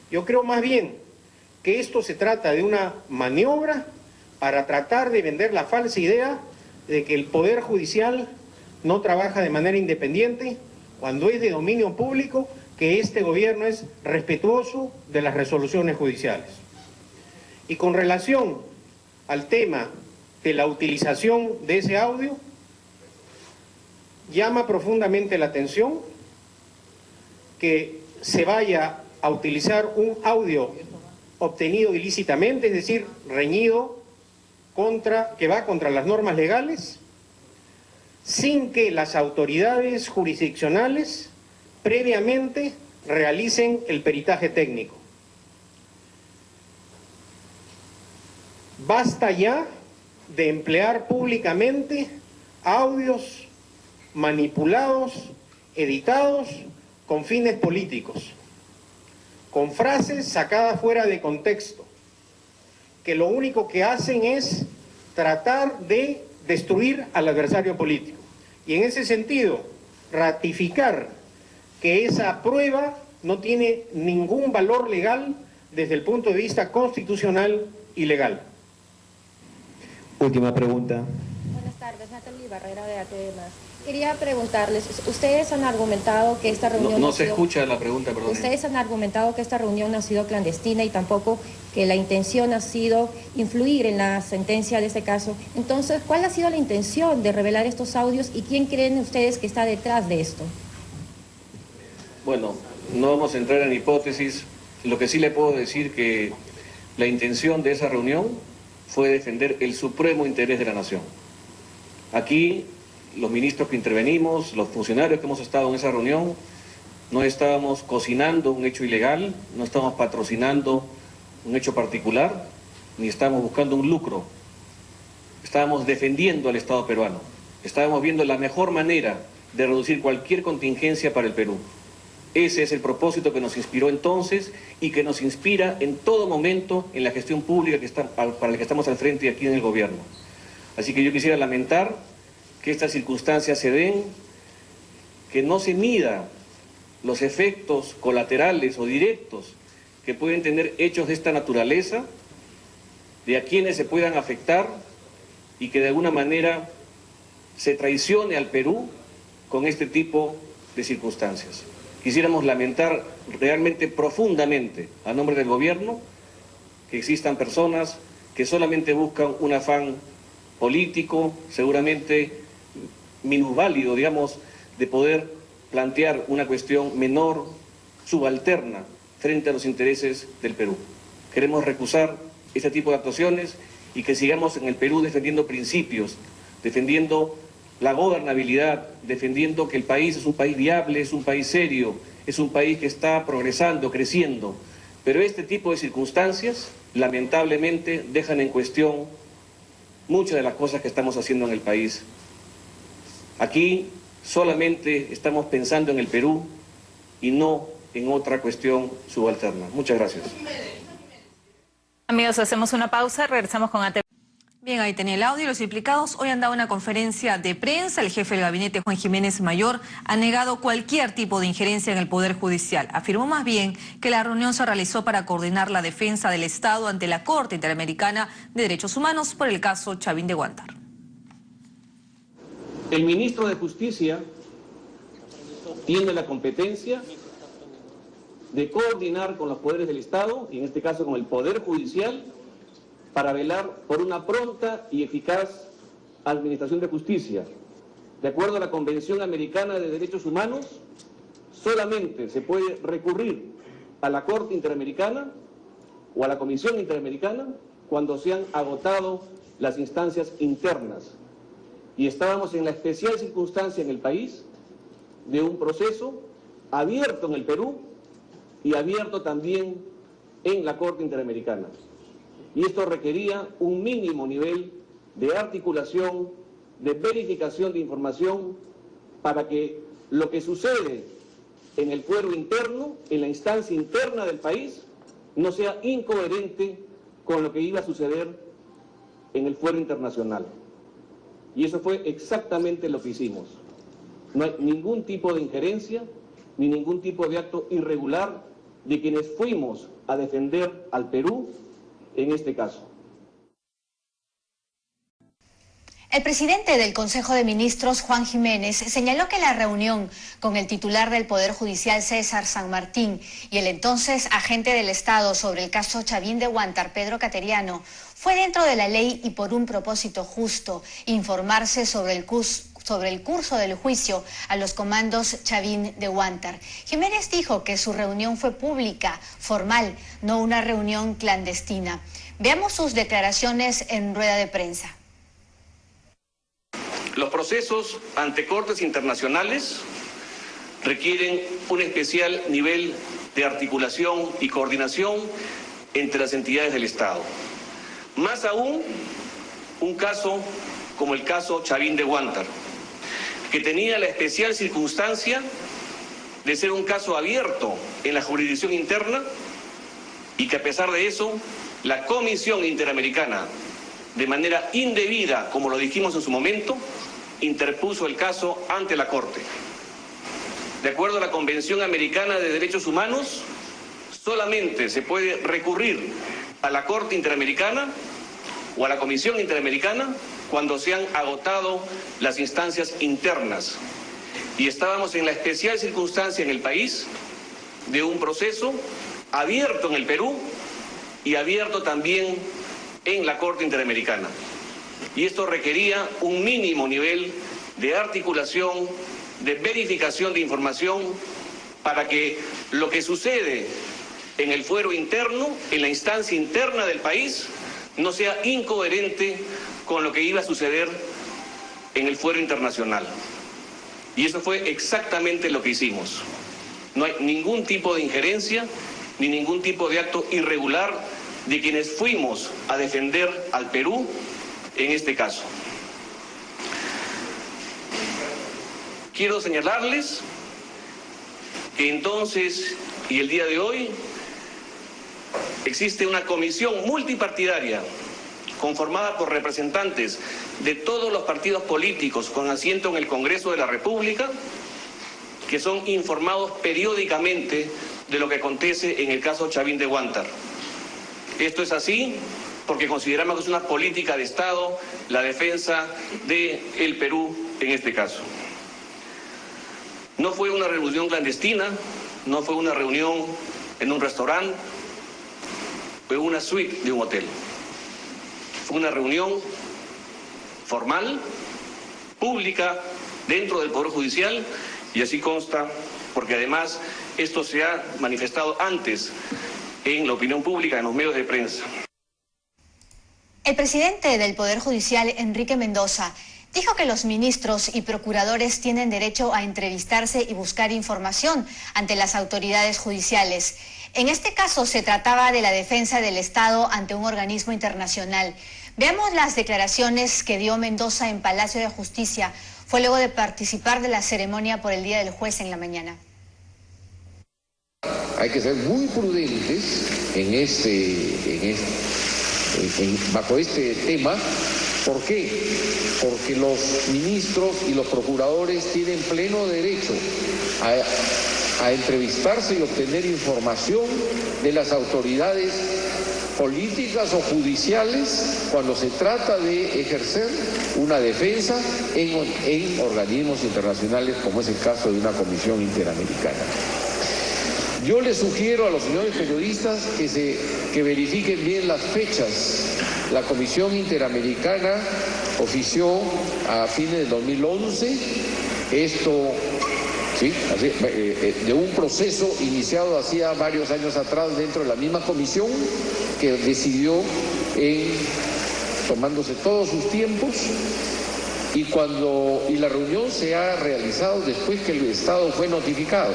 Yo creo más bien que esto se trata de una maniobra para tratar de vender la falsa idea de que el Poder Judicial no trabaja de manera independiente, cuando es de dominio público que este gobierno es respetuoso de las resoluciones judiciales. Y con relación al tema de la utilización de ese audio, llama profundamente la atención que se vaya a utilizar un audio obtenido ilícitamente, es decir, reñido, que va contra las normas legales, sin que las autoridades jurisdiccionales previamente realicen el peritaje técnico. Basta ya de emplear públicamente audios manipulados, editados con fines políticos, con frases sacadas fuera de contexto, que lo único que hacen es tratar de destruir al adversario político. Y en ese sentido, ratificar que esa prueba no tiene ningún valor legal desde el punto de vista constitucional y legal. Última pregunta. Buenas tardes, Natalie Barrera de ATV+. Quería preguntarles, ustedes han argumentado que esta reunión... No se escucha la pregunta, perdón. Ustedes han argumentado que esta reunión no ha sido clandestina y tampoco que la intención ha sido influir en la sentencia de este caso. Entonces, ¿cuál ha sido la intención de revelar estos audios y quién creen ustedes que está detrás de esto? Bueno, no vamos a entrar en hipótesis. Lo que sí le puedo decir que la intención de esa reunión fue defender el supremo interés de la nación. Aquí, los ministros que intervenimos, los funcionarios que hemos estado en esa reunión, no estábamos cocinando un hecho ilegal, no estábamos patrocinando un hecho particular, ni estábamos buscando un lucro. Estábamos defendiendo al Estado peruano. Estábamos viendo la mejor manera de reducir cualquier contingencia para el Perú. Ese es el propósito que nos inspiró entonces y que nos inspira en todo momento en la gestión pública para la que estamos al frente aquí en el gobierno. Así que yo quisiera lamentar que estas circunstancias se den, que no se mida los efectos colaterales o directos que pueden tener hechos de esta naturaleza, de a quienes se puedan afectar y que de alguna manera se traicione al Perú con este tipo de circunstancias. Quisiéramos lamentar realmente profundamente, a nombre del gobierno, que existan personas que solamente buscan un afán político, seguramente minusválido, digamos, de poder plantear una cuestión menor, subalterna, frente a los intereses del Perú. Queremos recusar este tipo de actuaciones y que sigamos en el Perú defendiendo principios, defendiendo la gobernabilidad, defendiendo que el país es un país viable, es un país serio, es un país que está progresando, creciendo. Pero este tipo de circunstancias, lamentablemente, dejan en cuestión muchas de las cosas que estamos haciendo en el país. Aquí solamente estamos pensando en el Perú y no en otra cuestión subalterna. Muchas gracias. Amigos, hacemos una pausa, regresamos con ATV. Bien, ahí tenía el audio. Los implicados hoy han dado una conferencia de prensa. El jefe del gabinete, Juan Jiménez Mayor, ha negado cualquier tipo de injerencia en el Poder Judicial. Afirmó más bien que la reunión se realizó para coordinar la defensa del Estado ante la Corte Interamericana de Derechos Humanos por el caso Chavín de Huántar. El ministro de Justicia tiene la competencia de coordinar con los poderes del Estado, y en este caso con el Poder Judicial, para velar por una pronta y eficaz administración de justicia. De acuerdo a la Convención Americana de Derechos Humanos, solamente se puede recurrir a la Corte Interamericana o a la Comisión Interamericana cuando se han agotado las instancias internas. Y estábamos en la especial circunstancia en el país de un proceso abierto en el Perú y abierto también en la Corte Interamericana. Y esto requería un mínimo nivel de articulación, de verificación de información, para que lo que sucede en el fuero interno, en la instancia interna del país, no sea incoherente con lo que iba a suceder en el fuero internacional. Y eso fue exactamente lo que hicimos. No hay ningún tipo de injerencia, ni ningún tipo de acto irregular de quienes fuimos a defender al Perú en este caso. El presidente del Consejo de Ministros, Juan Jiménez, señaló que la reunión con el titular del Poder Judicial, César San Martín, y el entonces agente del Estado sobre el caso Chavín de Huántar, Pedro Cateriano, fue dentro de la ley y por un propósito justo: informarse sobre el curso del juicio a los comandos Chavín de Huántar. Jiménez dijo que su reunión fue pública, formal, no una reunión clandestina. Veamos sus declaraciones en rueda de prensa. Los procesos ante cortes internacionales requieren un especial nivel de articulación y coordinación entre las entidades del Estado. Más aún, un caso como el caso Chavín de Huántar, que tenía la especial circunstancia de ser un caso abierto en la jurisdicción interna y que a pesar de eso, la Comisión Interamericana, de manera indebida, como lo dijimos en su momento, interpuso el caso ante la Corte. De acuerdo a la Convención Americana de Derechos Humanos, solamente se puede recurrir a la Corte Interamericana o a la Comisión Interamericana cuando se han agotado las instancias internas. Y estábamos en la especial circunstancia en el país de un proceso abierto en el Perú y abierto también en la Corte Interamericana. Y esto requería un mínimo nivel de articulación, de verificación de información, para que lo que sucede en el fuero interno, en la instancia interna del país, no sea incoherente con lo que iba a suceder en el fuero internacional. Y eso fue exactamente lo que hicimos. No hay ningún tipo de injerencia, ni ningún tipo de acto irregular de quienes fuimos a defender al Perú en este caso. Quiero señalarles que entonces y el día de hoy existe una comisión multipartidaria conformada por representantes de todos los partidos políticos con asiento en el Congreso de la República, que son informados periódicamente de lo que acontece en el caso Chavín de Huántar. Esto es así porque consideramos que es una política de Estado la defensa del Perú en este caso. No fue una reunión clandestina, no fue una reunión en un restaurante, fue una suite de un hotel. Fue una reunión formal, pública, dentro del Poder Judicial, y así consta, porque además esto se ha manifestado antes en la opinión pública, en los medios de prensa. El presidente del Poder Judicial, Enrique Mendoza, dijo que los ministros y procuradores tienen derecho a entrevistarse y buscar información ante las autoridades judiciales. En este caso se trataba de la defensa del Estado ante un organismo internacional. Veamos las declaraciones que dio Mendoza en Palacio de Justicia. Fue luego de participar de la ceremonia por el Día del Juez en la mañana. Hay que ser muy prudentes bajo este tema, ¿Por qué? Porque los ministros y los procuradores tienen pleno derecho a entrevistarse y obtener información de las autoridades políticas o judiciales cuando se trata de ejercer una defensa en organismos internacionales, como es el caso de una comisión interamericana. Yo les sugiero a los señores periodistas que verifiquen bien las fechas. La Comisión Interamericana ofició a fines del 2011 esto, ¿sí? De un proceso iniciado hacía varios años atrás dentro de la misma comisión que decidió tomándose todos sus tiempos y la reunión se ha realizado después que el Estado fue notificado,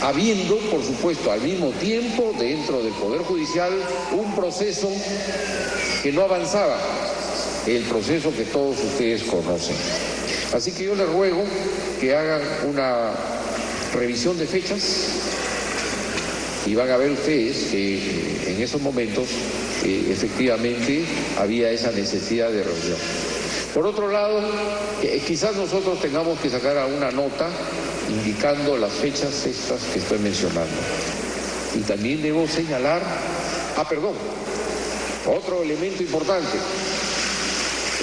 habiendo, por supuesto, al mismo tiempo, dentro del Poder Judicial, un proceso que no avanzaba, el proceso que todos ustedes conocen. Así que yo les ruego que hagan una revisión de fechas y van a ver ustedes que en esos momentos efectivamente había esa necesidad de reunión. Por otro lado, quizás nosotros tengamos que sacar una nota indicando las fechas estas que estoy mencionando. Y también debo señalar, otro elemento importante.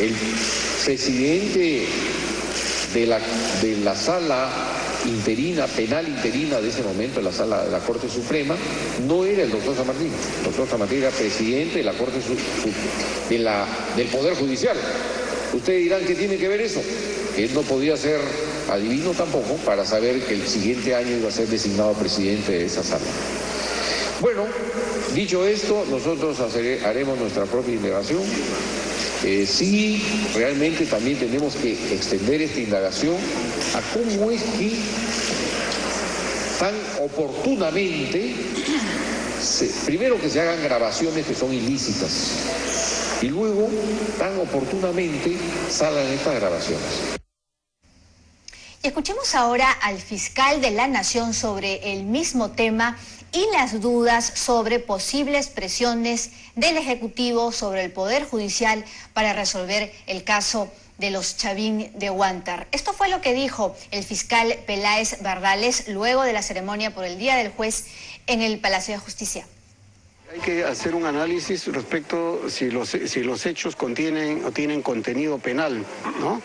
El presidente de la sala interina, penal interina de ese momento, en la sala de la Corte Suprema, no era el doctor San Martín. El doctor San Martín era presidente de la Corte del Poder Judicial. Ustedes dirán, ¿qué tiene que ver eso? Él no podía ser adivino tampoco para saber que el siguiente año iba a ser designado presidente de esa sala. Bueno, dicho esto, nosotros haremos nuestra propia indagación. Sí, realmente también tenemos que extender esta indagación a cómo es que tan oportunamente, primero que se hagan grabaciones que son ilícitas y luego tan oportunamente salgan estas grabaciones. Escuchemos ahora al fiscal de la Nación sobre el mismo tema y las dudas sobre posibles presiones del Ejecutivo sobre el Poder Judicial para resolver el caso de los Chavín de Huántar. Esto fue lo que dijo el fiscal Peláez Bardales luego de la ceremonia por el Día del Juez en el Palacio de Justicia. Hay que hacer un análisis respecto si los hechos contienen o tienen contenido penal, ¿no?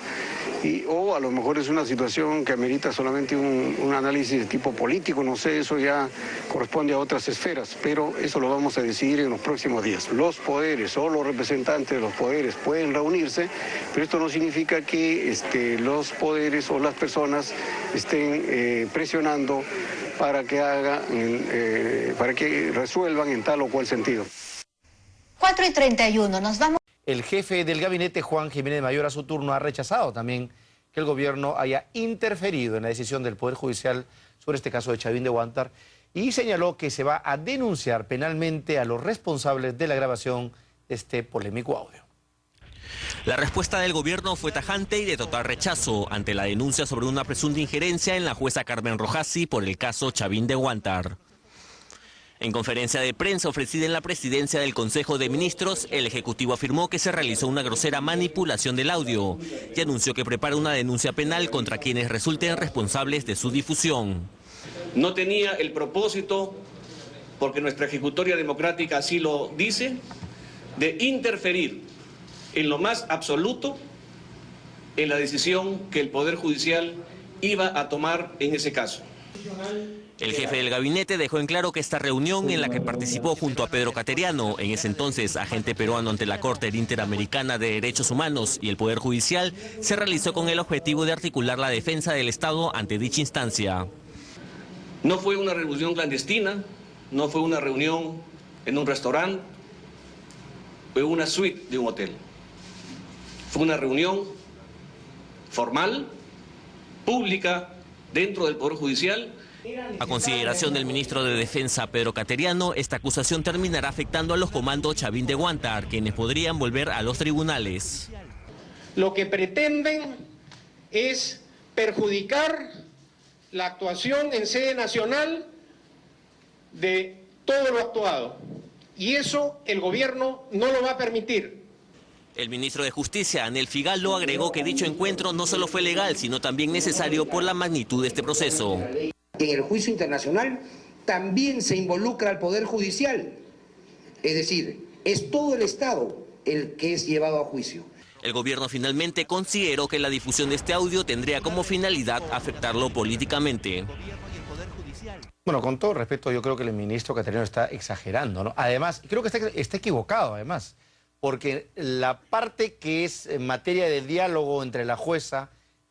O a lo mejor es una situación que amerita solamente un análisis de tipo político, no sé, eso ya corresponde a otras esferas, pero eso lo vamos a decidir en los próximos días. Los poderes o los representantes de los poderes pueden reunirse, pero esto no significa que los poderes o las personas estén presionando para que resuelvan en tal o cual sentido. 4:31, nos vamos. El jefe del gabinete, Juan Jiménez Mayor, a su turno ha rechazado también que el gobierno haya interferido en la decisión del Poder Judicial sobre este caso de Chavín de Huántar y señaló que se va a denunciar penalmente a los responsables de la grabación de este polémico audio. La respuesta del gobierno fue tajante y de total rechazo ante la denuncia sobre una presunta injerencia en la jueza Carmen Rojasi por el caso Chavín de Huántar. En conferencia de prensa ofrecida en la presidencia del Consejo de Ministros, el Ejecutivo afirmó que se realizó una grosera manipulación del audio y anunció que prepara una denuncia penal contra quienes resulten responsables de su difusión. No tenía el propósito, porque nuestra ejecutoria democrática así lo dice, de interferir en lo más absoluto en la decisión que el Poder Judicial iba a tomar en ese caso. El jefe del gabinete dejó en claro que esta reunión en la que participó junto a Pedro Cateriano, en ese entonces agente peruano ante la Corte Interamericana de Derechos Humanos y el Poder Judicial, se realizó con el objetivo de articular la defensa del Estado ante dicha instancia. No fue una reunión clandestina, no fue una reunión en un restaurante, fue una suite de un hotel. Fue una reunión formal, pública, dentro del Poder Judicial. A consideración del ministro de Defensa, Pedro Cateriano, esta acusación terminará afectando a los comandos Chavín de Huántar, quienes podrían volver a los tribunales. Lo que pretenden es perjudicar la actuación en sede nacional de todo lo actuado. Y eso el gobierno no lo va a permitir. El ministro de Justicia, Anel Figalo, agregó que dicho encuentro no solo fue legal, sino también necesario por la magnitud de este proceso. En el juicio internacional también se involucra al Poder Judicial, es decir, es todo el Estado el que es llevado a juicio. El gobierno finalmente consideró que la difusión de este audio tendría como finalidad afectarlo políticamente. Bueno, con todo respeto, yo creo que el ministro Cateriano está exagerando, ¿no? Además, creo que está equivocado, además, porque la parte que es en materia de diálogo entre la jueza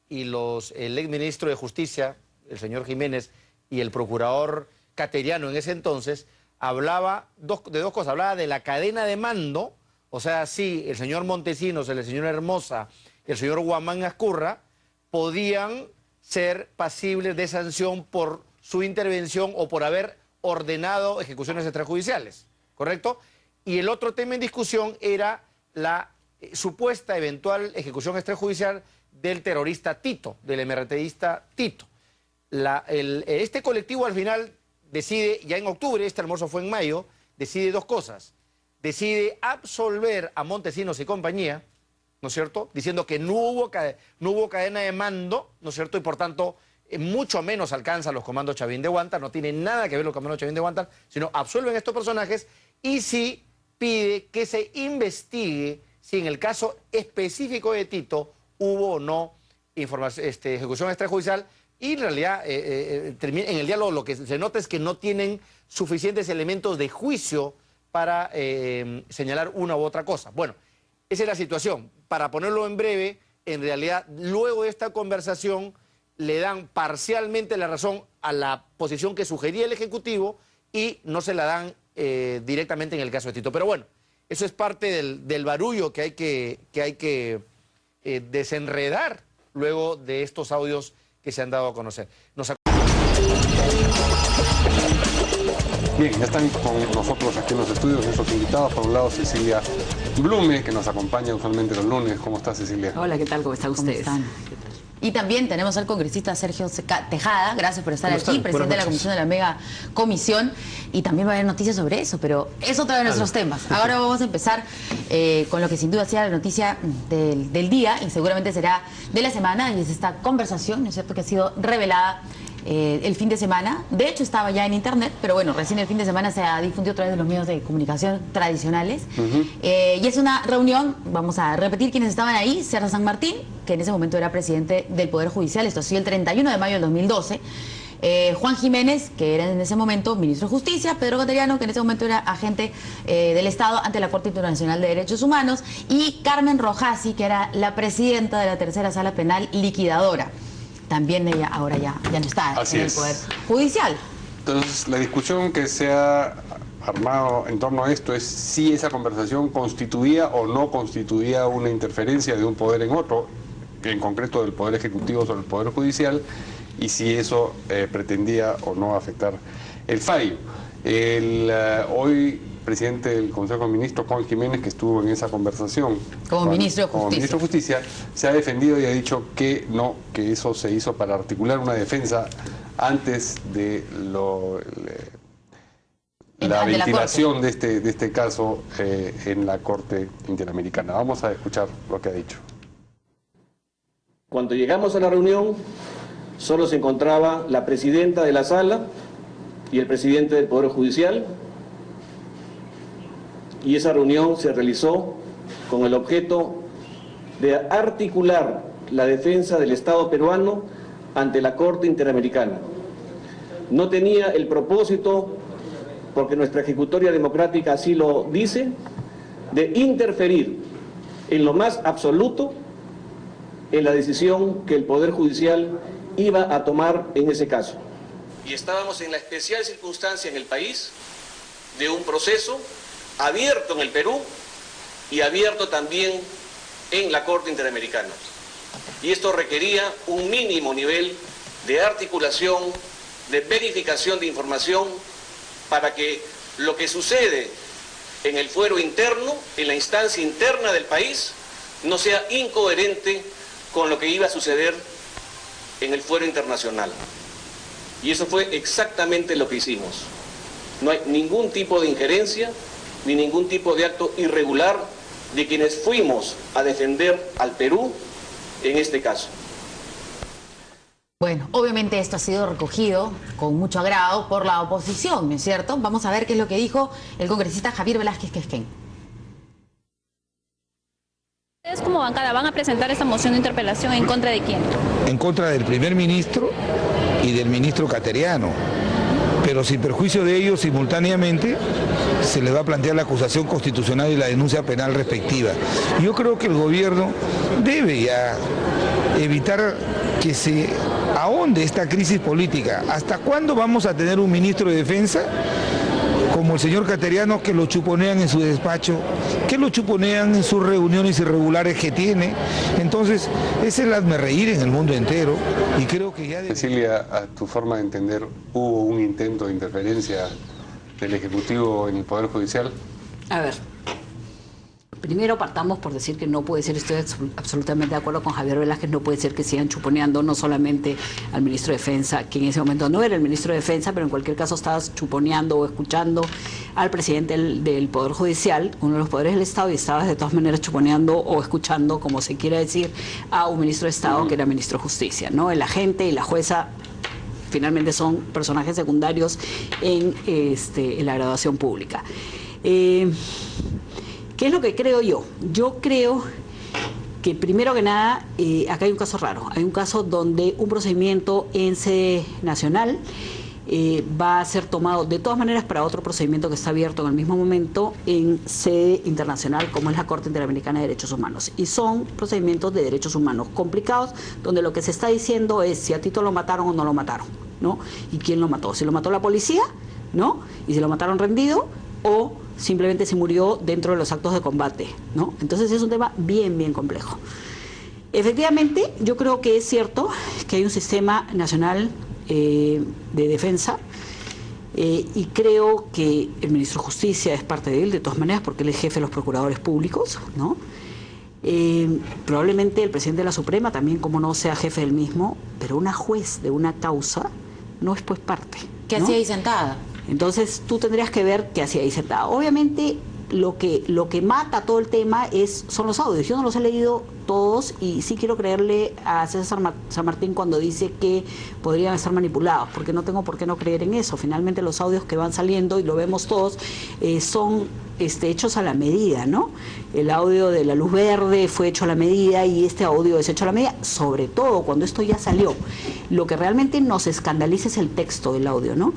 y el exministro de Justicia, el señor Jiménez, y el procurador Cateriano en ese entonces, hablaba de dos cosas. Hablaba de la cadena de mando, o sea, sí, el señor Montesinos, el señor Hermosa, el señor Guamán Azcurra, podían ser pasibles de sanción por su intervención o por haber ordenado ejecuciones extrajudiciales, ¿correcto? Y el otro tema en discusión era la supuesta eventual ejecución extrajudicial del terrorista Tito, del MRTista Tito. Este colectivo al final decide, ya en octubre, este almuerzo fue en mayo, decide dos cosas. Decide absolver a Montesinos y compañía, ¿no es cierto?, diciendo que no hubo cadena de mando, ¿no es cierto?, y por tanto mucho menos alcanza a los comandos Chavín de Huántar, no tiene nada que ver los comandos Chavín de Huántar, sino absuelven a estos personajes y sí pide que se investigue si en el caso específico de Tito hubo o no ejecución extrajudicial. Y en realidad, en el diálogo lo que se nota es que no tienen suficientes elementos de juicio para señalar una u otra cosa. Bueno, esa es la situación. Para ponerlo en breve, en realidad, luego de esta conversación, le dan parcialmente la razón a la posición que sugería el Ejecutivo y no se la dan directamente en el caso de Tito. Pero bueno, eso es parte del barullo que hay que desenredar luego de estos audios que se han dado a conocer. Bien, ya están con nosotros aquí en los estudios nuestros invitados. Por un lado, Cecilia Blume, que nos acompaña usualmente los lunes. ¿Cómo está, Cecilia? Hola, ¿qué tal? ¿Cómo están ustedes? ¿Cómo están? Y también tenemos al congresista Sergio Tejada, gracias por estar aquí, presidente de la Comisión de la Mega Comisión, y también va a haber noticias sobre eso, pero es otro de nuestros temas. Ahora vamos a empezar con lo que sin duda sea la noticia del día, y seguramente será de la semana, y es esta conversación, ¿no es cierto?, que ha sido revelada el fin de semana. De hecho estaba ya en internet, pero bueno, recién el fin de semana se ha difundido a través de los medios de comunicación tradicionales. Y es una reunión, vamos a repetir quiénes estaban ahí: César San Martín, que en ese momento era presidente del Poder Judicial, esto ha sido el 31 de mayo del 2012. Juan Jiménez, que era en ese momento ministro de Justicia; Pedro Cateriano, que en ese momento era agente del Estado ante la Corte Internacional de Derechos Humanos; y Carmen Rojasi, que era la presidenta de la Tercera Sala Penal Liquidadora. También ella ahora ya no está en el Poder Judicial. Entonces, la discusión que se ha armado en torno a esto es si esa conversación constituía o no constituía una interferencia de un poder en otro, en concreto del Poder Ejecutivo sobre el Poder Judicial, y si eso pretendía o no afectar el fallo. Hoy presidente del Consejo de Ministros, Juan Jiménez, que estuvo en esa conversación como ministro de Justicia, se ha defendido y ha dicho que no, que eso se hizo para articular una defensa antes de la ventilación de este caso en la Corte Interamericana. Vamos a escuchar lo que ha dicho. Cuando llegamos a la reunión, solo se encontraba la presidenta de la sala y el presidente del Poder Judicial, y esa reunión se realizó con el objeto de articular la defensa del Estado peruano ante la Corte Interamericana. No tenía el propósito, porque nuestra ejecutoria democrática así lo dice, de interferir en lo más absoluto en la decisión que el Poder Judicial iba a tomar en ese caso. Y estábamos en la especial circunstancia en el país de un proceso abierto en el Perú y abierto también en la Corte Interamericana. Y esto requería un mínimo nivel de articulación, de verificación de información, para que lo que sucede en el fuero interno, en la instancia interna del país, no sea incoherente con lo que iba a suceder en el fuero internacional. Y eso fue exactamente lo que hicimos. No hay ningún tipo de injerencia ni ningún tipo de acto irregular de quienes fuimos a defender al Perú en este caso. Bueno, obviamente esto ha sido recogido con mucho agrado por la oposición, ¿no es cierto? Vamos a ver qué es lo que dijo el congresista Javier Velázquez Quesquén. ¿Ustedes como bancada van a presentar esta moción de interpelación en contra de quién? En contra del primer ministro y del ministro Cateriano, pero sin perjuicio de ellos, simultáneamente se le va a plantear la acusación constitucional y la denuncia penal respectiva. Yo creo que el gobierno debe ya evitar que se ahonde esta crisis política. ¿Hasta cuándo vamos a tener un ministro de defensa como el señor Cateriano, que lo chuponean en su despacho, que lo chuponean en sus reuniones irregulares que tiene? Entonces, ese es el hazmerreír en el mundo entero, y creo que ya... Cecilia, a tu forma de entender, ¿hubo un intento de interferencia del Ejecutivo en el Poder Judicial? A ver, primero partamos por decir que no puede ser, estoy absolutamente de acuerdo con Javier Velázquez, no puede ser que sigan chuponeando no solamente al ministro de Defensa, que en ese momento no era el ministro de Defensa, pero en cualquier caso estaba chuponeando o escuchando al presidente del Poder Judicial, uno de los poderes del Estado, y estaba de todas maneras chuponeando o escuchando, como se quiera decir, a un ministro de Estado que era ministro de Justicia, ¿no? El agente y la jueza finalmente son personajes secundarios en la graduación pública. ¿Qué es lo que creo yo? Yo creo que primero que nada, acá hay un caso raro. Hay un caso donde un procedimiento en sede nacional va a ser tomado de todas maneras para otro procedimiento que está abierto en el mismo momento en sede internacional, como es la Corte Interamericana de Derechos Humanos. Y son procedimientos de derechos humanos complicados, donde lo que se está diciendo es si a Tito lo mataron o no lo mataron, ¿no? Y quién lo mató. Si lo mató la policía, ¿no? Y si lo mataron rendido, o simplemente se murió dentro de los actos de combate, ¿no? Entonces es un tema bien complejo. Efectivamente, yo creo que es cierto que hay un sistema nacional de defensa, y creo que el ministro de Justicia es parte de él, de todas maneras, porque él es jefe de los procuradores públicos, ¿no? Probablemente el presidente de la Suprema también, como no, sea jefe del mismo, pero una juez de una causa no es pues parte, ¿no? ¿Qué hacía ahí sentada? Entonces tú tendrías que ver qué hacía ahí sentada. Obviamente lo que mata todo el tema son los audios. Yo no los he leído todos y sí quiero creerle a César San Martín cuando dice que podrían estar manipulados, porque no tengo por qué no creer en eso. Finalmente los audios que van saliendo, y lo vemos todos, son hechos a la medida, ¿no? El audio de la luz verde fue hecho a la medida y este audio es hecho a la medida, sobre todo cuando esto ya salió. Lo que realmente nos escandaliza es el texto del audio, ¿no?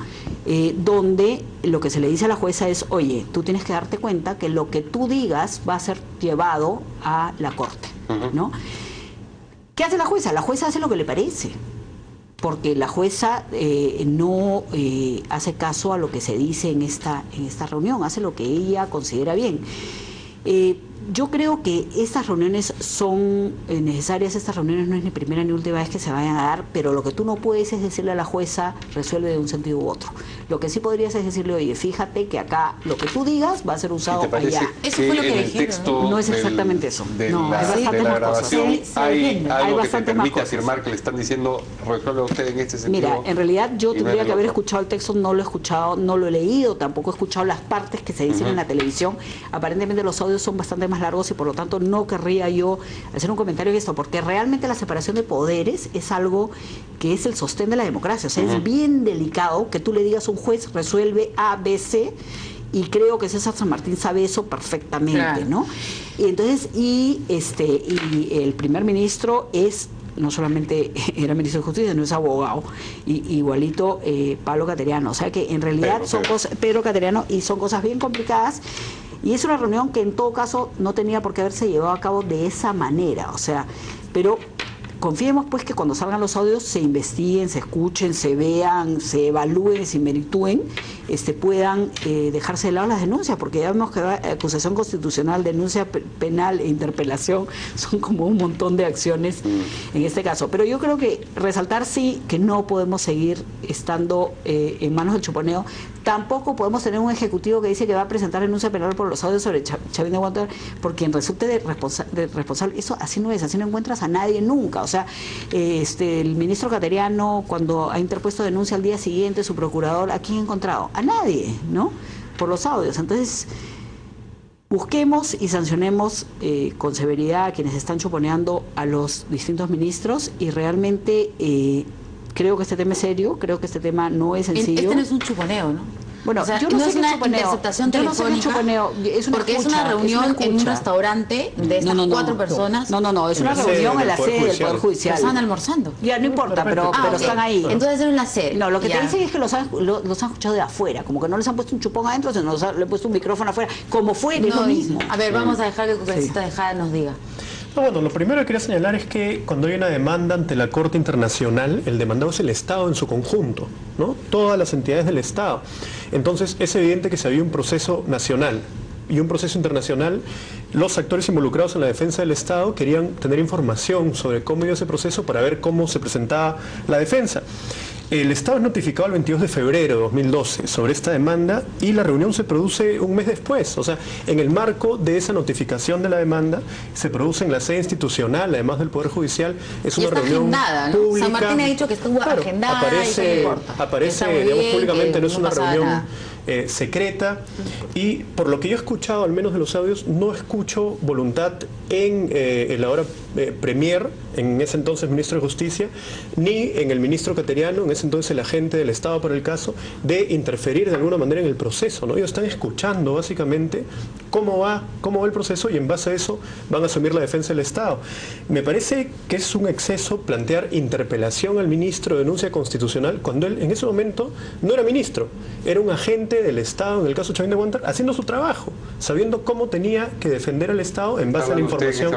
Donde lo que se le dice a la jueza es, oye, tú tienes que darte cuenta que lo que tú digas va a ser llevado a la corte, ¿no? ¿Qué hace la jueza? La jueza hace lo que le parece, porque la jueza no hace caso a lo que se dice en esta reunión, hace lo que ella considera bien. Yo creo que estas reuniones son necesarias, estas reuniones no es ni primera ni última vez que se vayan a dar, pero lo que tú no puedes es decirle a la jueza, resuelve de un sentido u otro. Lo que sí podrías es decirle, oye, fíjate que acá lo que tú digas va a ser usado allá. Eso fue lo que dijeron. No es exactamente eso. No, hay de la grabación hay algo que te permite afirmar afirmar que le están diciendo, resuelve usted en este sentido. Mira, en realidad yo tendría que haber otro. escuchado el texto, no lo he escuchado, no lo he leído, tampoco he escuchado las partes que se dicen en la televisión. Aparentemente los audios son bastante más largos y por lo tanto no querría yo hacer un comentario en esto, porque realmente la separación de poderes es algo que es el sostén de la democracia. O sea, es bien delicado que tú le digas a un juez, resuelve A, B, C, y creo que César San Martín sabe eso perfectamente, claro, ¿no? Y entonces, y el primer ministro no solamente era ministro de Justicia, no es abogado, igualito Pablo Cateriano. O sea que en realidad Pedro Cateriano, y son cosas bien complicadas. Y es una reunión que en todo caso no tenía por qué haberse llevado a cabo de esa manera, o sea, pero confiemos pues que cuando salgan los audios se investiguen, se escuchen, se vean, se evalúen, se meritúen, puedan dejarse de lado las denuncias, porque ya vemos que acusación constitucional, denuncia penal e interpelación son como un montón de acciones en este caso. Pero yo creo que resaltar sí que no podemos seguir estando en manos del chuponeo. Tampoco podemos tener un ejecutivo que dice que va a presentar denuncia penal por los audios sobre Chavín de Guantar, por quien resulte de responsable. Eso así no es, así no encuentras a nadie nunca. O sea, el ministro Cateriano, cuando ha interpuesto denuncia al día siguiente, su procurador, ¿a quién ha encontrado? A nadie, ¿no? Por los audios. Entonces, Busquemos y sancionemos con severidad a quienes están chuponeando a los distintos ministros y realmente creo que este tema es serio, creo que este tema no es sencillo. Este no es un chuponeo, ¿no? Bueno, o sea, yo no sé es una chuponeo. interceptación Yo no sé telefónica, chuponeo. Es una porque escucha, es una reunión en un restaurante de estas cuatro personas. No, es una reunión en la sede del Poder Judicial. Están almorzando. Ya, no importa, pero están ahí. Entonces era una sede. No, lo que te dicen es que los han escuchado de afuera, como que no les han puesto un chupón adentro, sino le han puesto un micrófono afuera, como fue lo mismo. A ver, vamos a dejar que el congresista Tejada nos diga. No, bueno, lo primero que quería señalar es que cuando hay una demanda ante la Corte Internacional, el demandado es el Estado en su conjunto, ¿no? Todas las entidades del Estado. Entonces, es evidente que si había un proceso nacional y un proceso internacional, los actores involucrados en la defensa del Estado querían tener información sobre cómo iba ese proceso para ver cómo se presentaba la defensa. El Estado es notificado el 22 de febrero de 2012 sobre esta demanda y la reunión se produce un mes después. O sea, en el marco de esa notificación de la demanda se produce en la sede institucional, además del Poder Judicial. Es una reunión pública. San Martín ha dicho que estuvo agendada. Aparece digamos, públicamente, no es una reunión secreta, y por lo que yo he escuchado, al menos de los audios, no escucho voluntad en el ahora Premier, en ese entonces ministro de Justicia, ni en el ministro Cateriano, en ese entonces el agente del Estado para el caso, de interferir de alguna manera en el proceso, ¿no? Ellos están escuchando básicamente cómo va el proceso y en base a eso van a asumir la defensa del Estado. Me parece que es un exceso plantear interpelación al ministro, denuncia constitucional, cuando él en ese momento no era ministro, era un agente del Estado, en el caso Chavín de Huántar, haciendo su trabajo, sabiendo cómo tenía que defender al Estado en base a la información.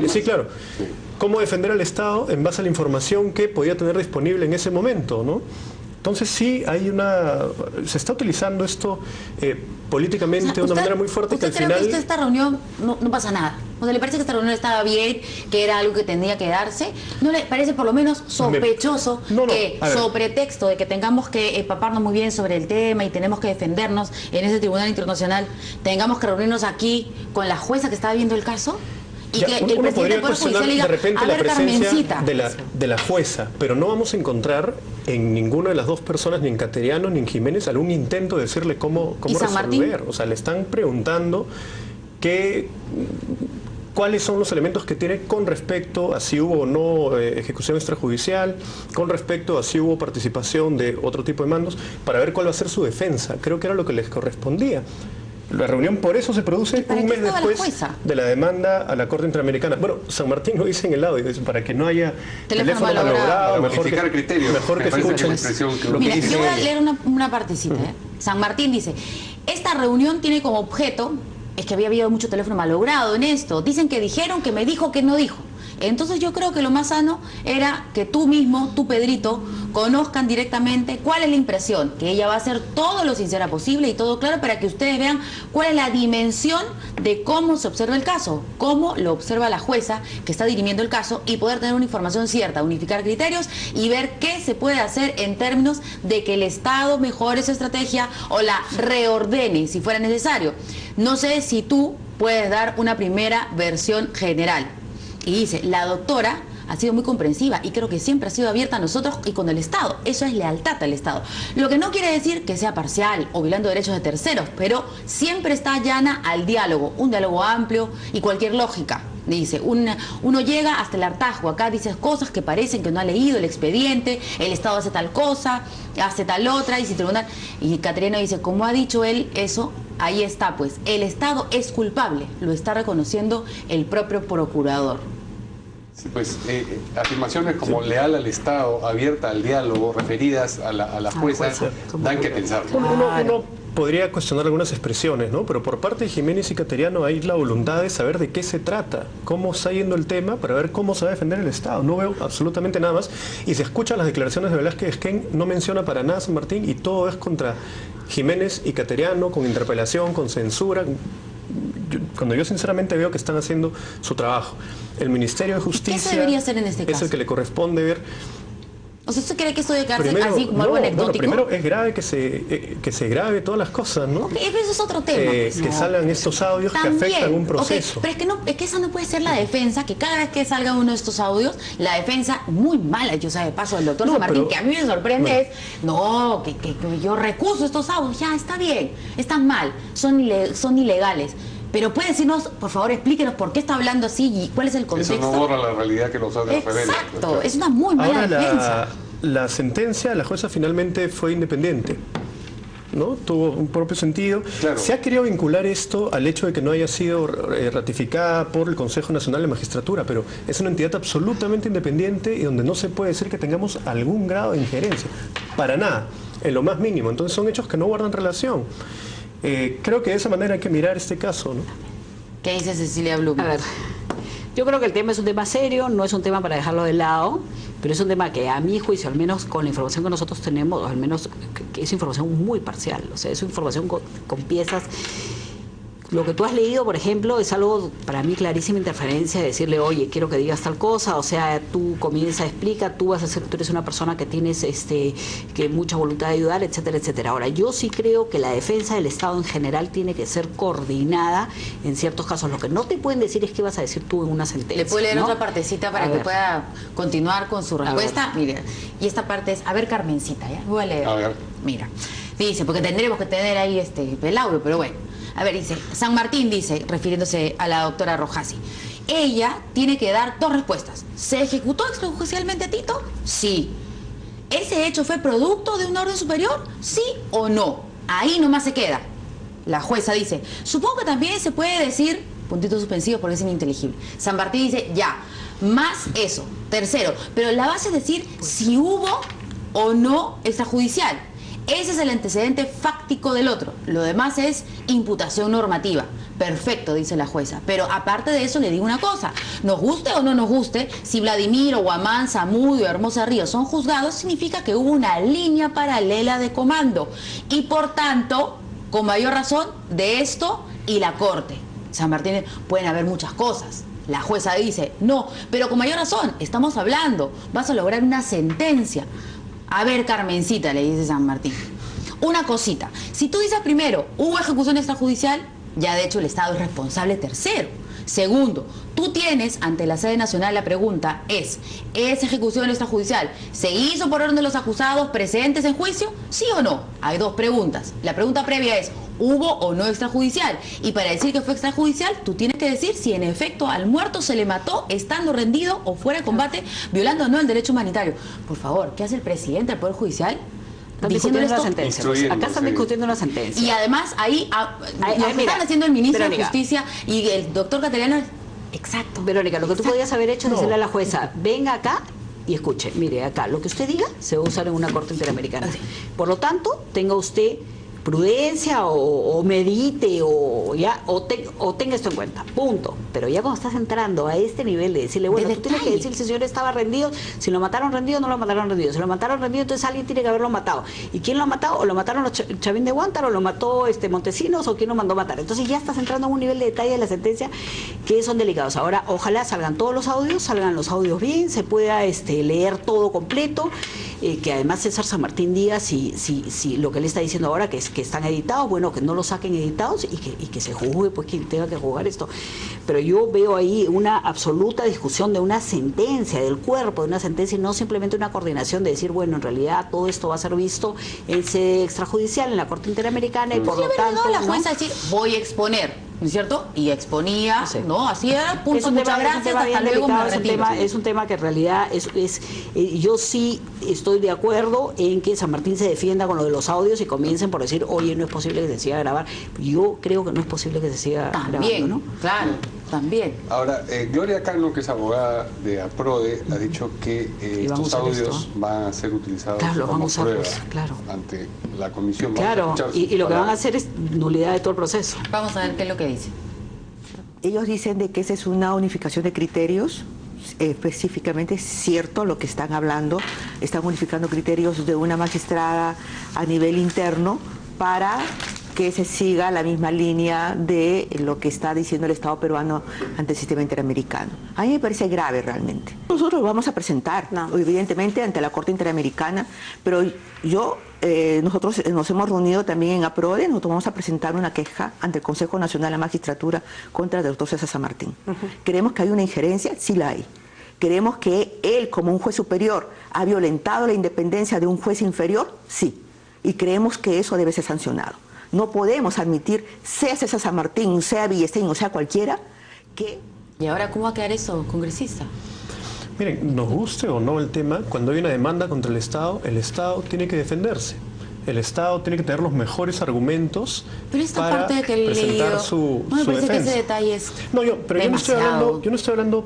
Sí, claro. Sí. Cómo defender al Estado en base a la información que podía tener disponible en ese momento, ¿no? Entonces sí hay se está utilizando esto políticamente de una manera muy fuerte que al final... ¿Usted cree que esta reunión no pasa nada? O sea, ¿le parece que esta reunión estaba bien, que era algo que tenía que darse? ¿No le parece por lo menos sospechoso que, sobre pretexto de que tengamos que empaparnos muy bien sobre el tema y tenemos que defendernos en ese tribunal internacional, tengamos que reunirnos aquí con la jueza que estaba viendo el caso? Y ya, que el presidente del Poder Judicial diga, de repente a ver, la presencia Carmencita, de la jueza, pero no vamos a encontrar en ninguna de las dos personas, ni en Cateriano ni en Jiménez, algún intento de decirle cómo resolver. Martín? O sea, le están preguntando cuáles son los elementos que tiene con respecto a si hubo o no ejecución extrajudicial, con respecto a si hubo participación de otro tipo de mandos, para ver cuál va a ser su defensa. Creo que era lo que les correspondía. La reunión por eso se produce un mes después de la demanda a la Corte Interamericana. Bueno, San Martín lo dice en el audio, dice, para que no haya teléfono malogrado, mejor que escuchen lo que dice. Yo voy a leer una partecita. San Martín dice, esta reunión tiene como objeto, es que había habido mucho teléfono malogrado en esto, dicen que dijeron, que me dijo, que no dijo. Entonces yo creo que lo más sano era que tú mismo, tú Pedrito, conozcan directamente cuál es la impresión, que ella va a hacer todo lo sincera posible y todo claro para que ustedes vean cuál es la dimensión de cómo se observa el caso, cómo lo observa la jueza que está dirimiendo el caso y poder tener una información cierta, unificar criterios y ver qué se puede hacer en términos de que el Estado mejore su estrategia o la reordene si fuera necesario. No sé si tú puedes dar una primera versión general. Y dice, la doctora ha sido muy comprensiva y creo que siempre ha sido abierta a nosotros y con el Estado. Eso es lealtad al Estado. Lo que no quiere decir que sea parcial o violando derechos de terceros, pero siempre está llana al diálogo, un diálogo amplio y cualquier lógica. Dice, uno llega hasta el hartazgo, acá dices cosas que parecen que no ha leído el expediente, el Estado hace tal cosa, hace tal otra, y si tribunal... Y Cateriano dice, como ha dicho él eso, ahí está pues, el Estado es culpable, lo está reconociendo el propio procurador. Sí, pues afirmaciones como leal al Estado, abierta al diálogo, referidas a la jueza, dan que pensar. Uno podría cuestionar algunas expresiones, ¿no? Pero por parte de Jiménez y Cateriano hay la voluntad de saber de qué se trata, cómo está yendo el tema, para ver cómo se va a defender el Estado. No veo absolutamente nada más. Y se escuchan las declaraciones de Velázquez Esquén, no menciona para nada a San Martín y todo es contra Jiménez y Cateriano, con interpelación, con censura. Cuando yo sinceramente veo que están haciendo su trabajo. El Ministerio de Justicia ¿qué se debería hacer en este caso? Es el que le corresponde ver. O sea, ¿usted cree que esto debe quedarse así como algo anecdótico? Bueno, primero es grave que se grabe todas las cosas, ¿no? Okay, eso es otro tema. Que salgan estos audios también, que afectan un proceso. Okay, pero es que esa no puede ser la defensa, que cada vez que salga uno de estos audios, la defensa muy mala, yo sé de paso del doctor San Martín, que a mí me sorprende es, que yo recuso estos audios, ya, está bien, están mal, son ilegales. Pero puede decirnos, por favor, explíquenos por qué está hablando así y cuál es el contexto. Eso no borra la realidad que los audios revelan. Exacto, es una muy mala defensa. La sentencia, la jueza finalmente fue independiente, ¿no? Tuvo un propio sentido. Claro. Se ha querido vincular esto al hecho de que no haya sido ratificada por el Consejo Nacional de Magistratura, pero es una entidad absolutamente independiente y donde no se puede decir que tengamos algún grado de injerencia. Para nada, en lo más mínimo. Entonces son hechos que no guardan relación. Creo que de esa manera hay que mirar este caso, ¿no? ¿Qué dice Cecilia Blum? A ver, yo creo que el tema es un tema serio, no es un tema para dejarlo de lado, pero es un tema que a mi juicio, al menos con la información que nosotros tenemos, o al menos que es información muy parcial, o sea, es información con piezas. Lo que tú has leído, por ejemplo, es algo para mí clarísima interferencia de decirle, oye, quiero que digas tal cosa, o sea, tú comienza, explica, tú eres una persona que tienes que mucha voluntad de ayudar, etcétera, etcétera. Ahora, yo sí creo que la defensa del Estado en general tiene que ser coordinada en ciertos casos. Lo que no te pueden decir es qué vas a decir tú en una sentencia. ¿Le puedo leer otra partecita para que pueda continuar con su respuesta? Mire, y esta parte es, a ver, Carmencita, ¿ya? Voy a leer. A ver. Mira, dice, porque tendremos que tener ahí el audio, pero bueno. A ver, dice, San Martín dice, refiriéndose a la doctora Rojasi, ella tiene que dar dos respuestas. ¿Se ejecutó extrajudicialmente a Tito? Sí. ¿Ese hecho fue producto de una orden superior? ¿Sí o no? Ahí nomás se queda. La jueza dice, supongo que también se puede decir, puntitos suspensivos porque es ininteligible. San Martín dice, ya, más eso. Tercero, pero la base es decir si hubo o no extrajudicial. Ese es el antecedente fáctico del otro. Lo demás es imputación normativa. Perfecto, dice la jueza. Pero aparte de eso le digo una cosa. Nos guste o no nos guste, si Vladimir, Guamán, Zamudio, Hermosa Ríos son juzgados, significa que hubo una línea paralela de comando. Y por tanto, con mayor razón, de esto y la Corte. San Martín, pueden haber muchas cosas. La jueza dice, no, pero con mayor razón, estamos hablando. Vas a lograr una sentencia. A ver, Carmencita, le dice San Martín, una cosita, si tú dices primero, hubo ejecución extrajudicial, ya de hecho el Estado es responsable. Tercero. Segundo, tú tienes ante la sede nacional la pregunta es, ¿esa ejecución extrajudicial se hizo por orden de los acusados presentes en juicio? ¿Sí o no? Hay dos preguntas. La pregunta previa es, ¿hubo o no extrajudicial? Y para decir que fue extrajudicial, tú tienes que decir si en efecto al muerto se le mató estando rendido o fuera de combate, violando o no el derecho humanitario. Por favor, ¿qué hace el presidente del Poder Judicial? Están discutiendo una sentencia. Acá están discutiendo una sentencia. Y además ahí están haciendo el ministro de Justicia y el doctor Cateriano. Exacto. Verónica, lo que tú podías haber hecho es decirle a la jueza, venga acá y escuche, mire, acá lo que usted diga se va a usar en una corte interamericana. Por lo tanto, tenga usted prudencia o medite o tenga esto en cuenta, punto. Pero ya cuando estás entrando a este nivel de decirle, bueno, tú tienes que decir si el señor estaba rendido, si lo mataron rendido o no lo mataron rendido. Si lo mataron rendido, entonces alguien tiene que haberlo matado. ¿Y quién lo ha matado? O lo mataron los Chavín de Guántaro, o lo mató Montesinos, o quién lo mandó matar. Entonces ya estás entrando a un nivel de detalle de la sentencia que son delicados. Ahora, ojalá salgan todos los audios, salgan los audios bien, se pueda leer todo completo, que además César San Martín diga si lo que le está diciendo ahora, que están editados, bueno, que no lo saquen editados y que se juzgue, pues quien tenga que juzgar esto. Pero yo veo ahí una absoluta discusión de una sentencia, del cuerpo de una sentencia, y no simplemente una coordinación de decir, bueno, en realidad todo esto va a ser visto en sede extrajudicial, en la Corte Interamericana, y por lo tanto... la jueza decir, voy a exponer, ¿no es cierto? Y exponía, ¿no? Así era, punto, muchas gracias, hasta luego, me retiro. Es un tema que en realidad yo sí estoy de acuerdo en que San Martín se defienda con lo de los audios y comiencen por decir, oye, no es posible que se siga grabar. Yo creo que no es posible que se siga grabando, ¿no? Claro, también. Ahora, Gloria Cano, que es abogada de APRODE, ha dicho que estos audios van a ser utilizados como prueba ante la comisión. Claro, y lo que van a hacer es nulidad de todo el proceso. Vamos a ver qué es lo que dice. Ellos dicen de que esa es una unificación de criterios. Específicamente es cierto lo que están hablando, están unificando criterios de una magistrada a nivel interno para que se siga la misma línea de lo que está diciendo el Estado peruano ante el sistema interamericano. A mí me parece grave realmente. Nosotros lo vamos a presentar, evidentemente, ante la Corte Interamericana, pero nosotros nos hemos reunido también en APRODE, nosotros vamos a presentar una queja ante el Consejo Nacional de la Magistratura contra el doctor César San Martín. ¿Creemos que hay una injerencia? Sí la hay. ¿Creemos que él, como un juez superior, ha violentado la independencia de un juez inferior? Sí. Y creemos que eso debe ser sancionado. No podemos admitir, sea César San Martín, sea Villestein o sea cualquiera, que... ¿Y ahora cómo va a quedar eso, congresista? Miren, nos guste o no el tema, cuando hay una demanda contra el Estado tiene que defenderse. El Estado tiene que tener los mejores argumentos para presentar su defensa. Que ese detalle es pero yo no estoy hablando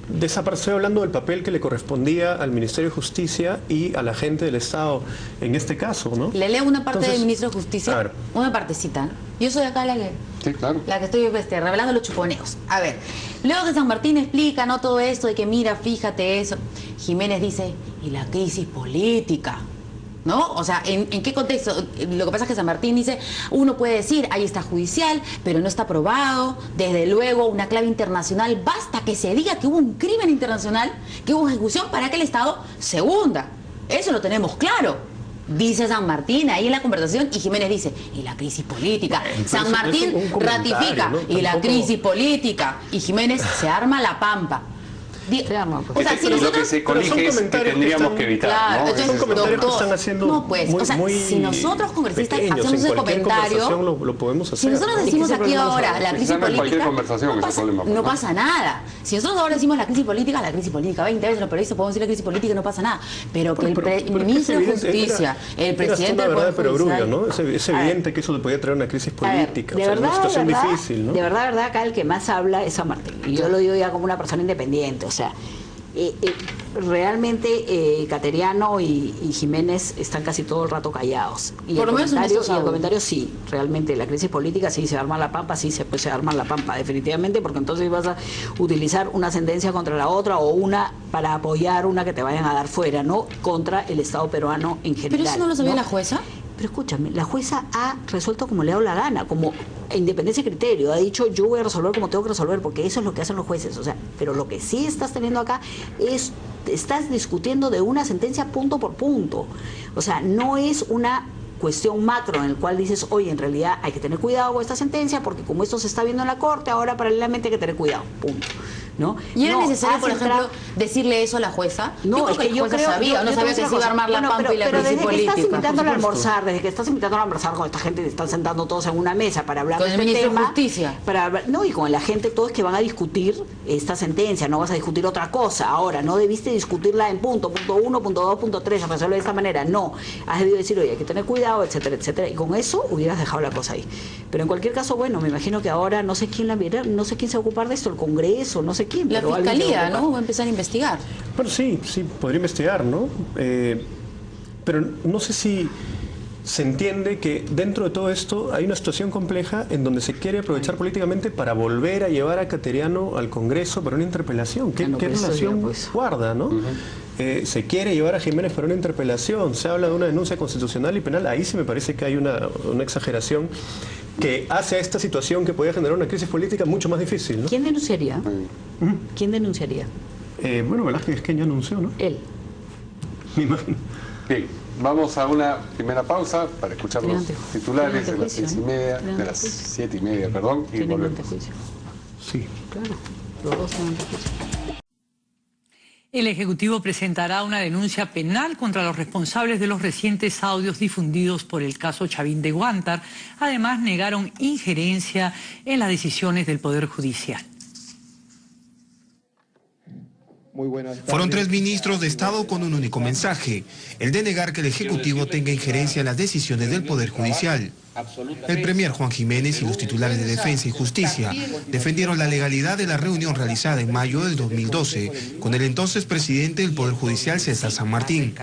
de esa parte, estoy hablando del papel que le correspondía al Ministerio de Justicia y a la gente del Estado en este caso, ¿no? Le leo una parte del Ministro de Justicia, una partecita. Yo soy acá la que estoy revelando los chuponeos. A ver, luego que San Martín explica, ¿no? Todo esto de que mira, fíjate eso. Jiménez dice, y la crisis política, ¿no? O sea, ¿en qué contexto? Lo que pasa es que San Martín dice, uno puede decir, ahí está judicial, pero no está probado. Desde luego, una clave internacional, basta que se diga que hubo un crimen internacional, que hubo ejecución para que el Estado se hunda. Eso lo tenemos claro. Dice San Martín ahí en la conversación y Jiménez dice, y la crisis política. San Martín ratifica, ¿no? Y la crisis política. Y Jiménez se arma la pampa. O sea, si lo que se colige es que tendríamos que evitar, claro, ¿no? Son comentarios que están haciendo si nosotros congresistas hacemos ese comentario, lo podemos hacer. Si nosotros decimos aquí ahora la crisis política, no pasa nada. Si nosotros ahora decimos la crisis política, 20 veces los periodistas podemos decir la crisis política y no pasa nada. Pero que el ministro de Justicia, el presidente del Poder Judicial... ¿no? Es evidente que eso le podía traer una crisis política, una situación difícil, ¿no? De verdad, acá el que más habla es San Martín. Y yo lo digo ya como una persona independiente. O sea, realmente Cateriano y Jiménez están casi todo el rato callados. Y por lo menos el comentario sí, realmente la crisis política sí se arma la pampa, se arma la pampa, definitivamente, porque entonces vas a utilizar una sentencia contra la otra o una para apoyar una que te vayan a dar fuera, ¿no? Contra el Estado peruano en general. ¿Pero eso no lo sabía la jueza? Pero escúchame, la jueza ha resuelto como le ha dado la gana, como independencia de criterio, ha dicho yo voy a resolver como tengo que resolver, porque eso es lo que hacen los jueces. O sea, pero lo que sí estás teniendo acá es, estás discutiendo de una sentencia punto por punto. O sea, no es una cuestión macro en el cual dices, oye, en realidad hay que tener cuidado con esta sentencia, porque como esto se está viendo en la Corte, ahora paralelamente hay que tener cuidado, punto. ¿No? ¿Y era necesario, por ejemplo, decirle eso a la jueza? No, es que yo creo sabía, no sabía que se iba a armar la pampa y la crisis política. Desde que estás invitando a almorzar con esta gente, te están sentando todos en una mesa para hablar de este tema. Con el ministro de Justicia. Y con la gente, todos que van a discutir esta sentencia, no vas a discutir otra cosa. Ahora, no debiste discutirla en punto 1, punto 2, punto 3, resuelve de esta manera. No, has debido decir, oye, hay que tener cuidado, etcétera, etcétera. Y con eso hubieras dejado la cosa ahí. Pero en cualquier caso, bueno, me imagino que ahora no sé quién la viera, no sé quién se va a ocupar de esto, el Congreso, no sé quién. La Fiscalía, ¿no? Va a empezar a investigar. Bueno, sí, podría investigar, ¿no? Pero no sé si se entiende que dentro de todo esto hay una situación compleja en donde se quiere aprovechar políticamente para volver a llevar a Cateriano al Congreso para una interpelación. ¿Qué relación guarda, no? Se quiere llevar a Jiménez para una interpelación, se habla de una denuncia constitucional y penal, ahí sí me parece que hay una exageración que hace a esta situación que podía generar una crisis política mucho más difícil, ¿no? ¿Quién denunciaría? ¿Quién denunciaría? Bueno, Velázquez Esqueña anunció, ¿no? Él. Me imagino. Bien, vamos a una primera pausa para escuchar los titulares de las 6:30, de las 7:30, perdón, y volvemos. Sí. Claro, los dos tienen antejuicio. El Ejecutivo presentará una denuncia penal contra los responsables de los recientes audios difundidos por el caso Chavín de Huántar. Además, negaron injerencia en las decisiones del Poder Judicial. Fueron 3 ministros de Estado con un único mensaje, el de negar que el Ejecutivo tenga injerencia en las decisiones del Poder Judicial. El premier Juan Jiménez y los titulares de Defensa y Justicia defendieron la legalidad de la reunión realizada en mayo del 2012 con el entonces presidente del Poder Judicial, César San Martín.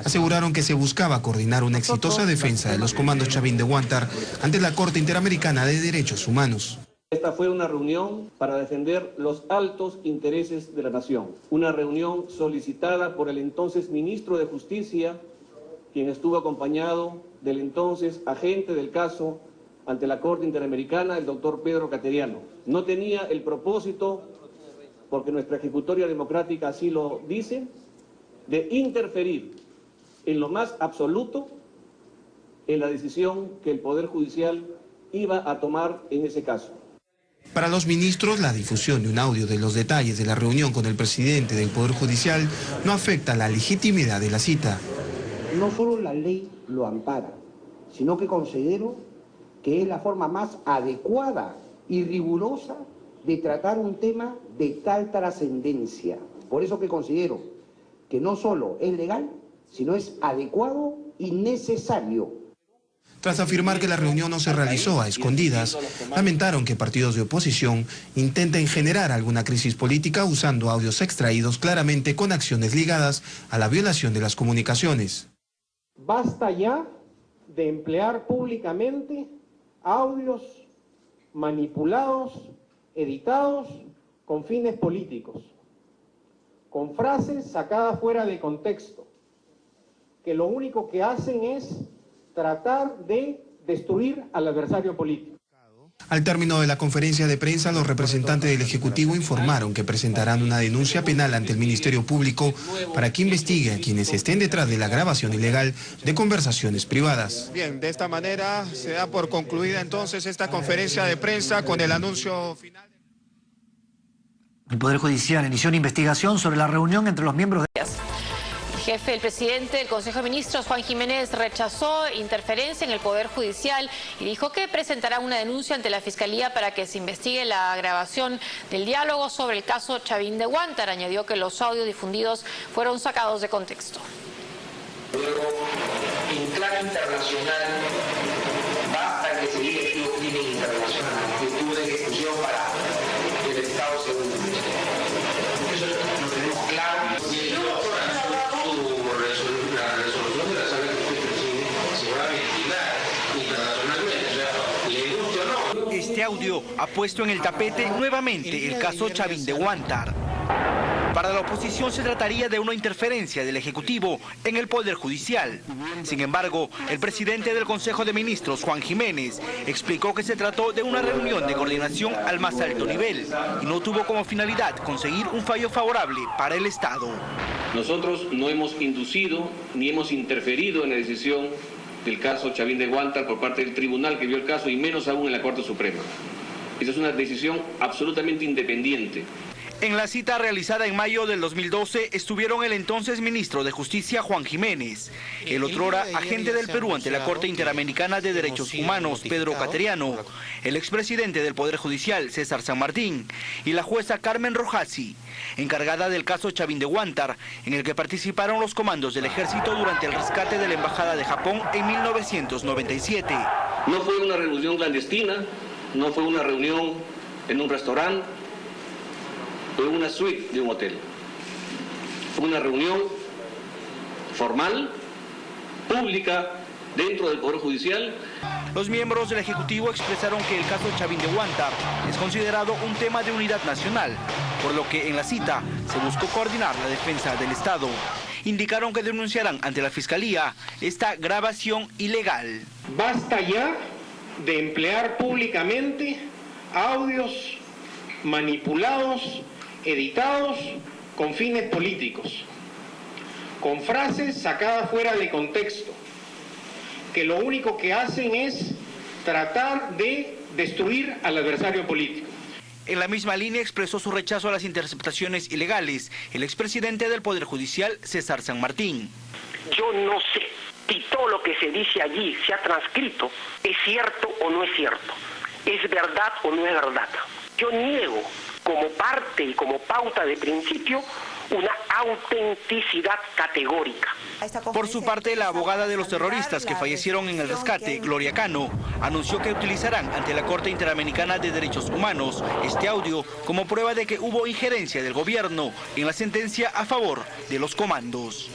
Aseguraron que se buscaba coordinar una exitosa defensa de los comandos Chavín de Huántar ante la Corte Interamericana de Derechos Humanos. Esta fue una reunión para defender los altos intereses de la nación. Una reunión solicitada por el entonces ministro de Justicia, quien estuvo acompañado del entonces agente del caso ante la Corte Interamericana, el doctor Pedro Cateriano. No tenía el propósito, porque nuestra ejecutoria democrática así lo dice, de interferir en lo más absoluto en la decisión que el Poder Judicial iba a tomar en ese caso. Para los ministros, la difusión de un audio de los detalles de la reunión con el presidente del Poder Judicial no afecta la legitimidad de la cita. No solo la ley lo ampara, sino que considero que es la forma más adecuada y rigurosa de tratar un tema de tal trascendencia. Por eso que considero que no solo es legal, sino es adecuado y necesario. Tras afirmar que la reunión no se realizó a escondidas, lamentaron que partidos de oposición intenten generar alguna crisis política usando audios extraídos claramente con acciones ligadas a la violación de las comunicaciones. Basta ya de emplear públicamente audios manipulados, editados con fines políticos, con frases sacadas fuera de contexto, que lo único que hacen es tratar de destruir al adversario político. Al término de la conferencia de prensa, los representantes del Ejecutivo informaron que presentarán una denuncia penal ante el Ministerio Público para que investigue a quienes estén detrás de la grabación ilegal de conversaciones privadas. Bien, de esta manera se da por concluida entonces esta conferencia de prensa con el anuncio final. El Poder Judicial inició una investigación sobre la reunión entre los miembros de... El presidente del Consejo de Ministros, Juan Jiménez, rechazó interferencia en el Poder Judicial y dijo que presentará una denuncia ante la Fiscalía para que se investigue la grabación del diálogo sobre el caso Chavín de Huántar. Añadió que los audios difundidos fueron sacados de contexto. Luego, en plan internacional, basta que se llegue a un crimen internacional, que tuvo ejecución para el Estado segundo. Eso lo tenemos claro. Este audio ha puesto en el tapete nuevamente el caso Chavín de Huántar. Para la oposición se trataría de una interferencia del Ejecutivo en el Poder Judicial. Sin embargo, el presidente del Consejo de Ministros, Juan Jiménez, explicó que se trató de una reunión de coordinación al más alto nivel y no tuvo como finalidad conseguir un fallo favorable para el Estado. Nosotros no hemos inducido ni hemos interferido en la decisión del caso Chavín de Huántar por parte del tribunal que vio el caso y menos aún en la Corte Suprema. Esa es una decisión absolutamente independiente. En la cita realizada en mayo del 2012 estuvieron el entonces ministro de Justicia Juan Jiménez, el otrora agente del Perú ante la Corte Interamericana de Derechos Humanos Pedro Cateriano, el expresidente del Poder Judicial César San Martín y la jueza Carmen Rojasi, encargada del caso Chavín de Huántar, en el que participaron los comandos del ejército durante el rescate de la Embajada de Japón en 1997. No fue una reunión clandestina, no fue una reunión en un restaurante, fue una suite de un hotel. Fue una reunión formal, pública, dentro del Poder Judicial. Los miembros del Ejecutivo expresaron que el caso Chavín de Huántar es considerado un tema de unidad nacional, por lo que en la cita se buscó coordinar la defensa del Estado. Indicaron que denunciarán ante la Fiscalía esta grabación ilegal. Basta ya de emplear públicamente audios manipulados, editados con fines políticos, con frases sacadas fuera de contexto, que lo único que hacen es tratar de destruir al adversario político. En la misma línea expresó su rechazo a las interceptaciones ilegales el expresidente del Poder Judicial, César San Martín. Yo no sé si todo lo que se dice allí, se ha transcrito, es cierto o no es cierto, es verdad o no es verdad. Yo niego como parte y como pauta de principio una autenticidad categórica. Por su parte, la abogada de los terroristas que fallecieron en el rescate, Gloria Cano, anunció que utilizarán ante la Corte Interamericana de Derechos Humanos este audio como prueba de que hubo injerencia del gobierno en la sentencia a favor de los comandos.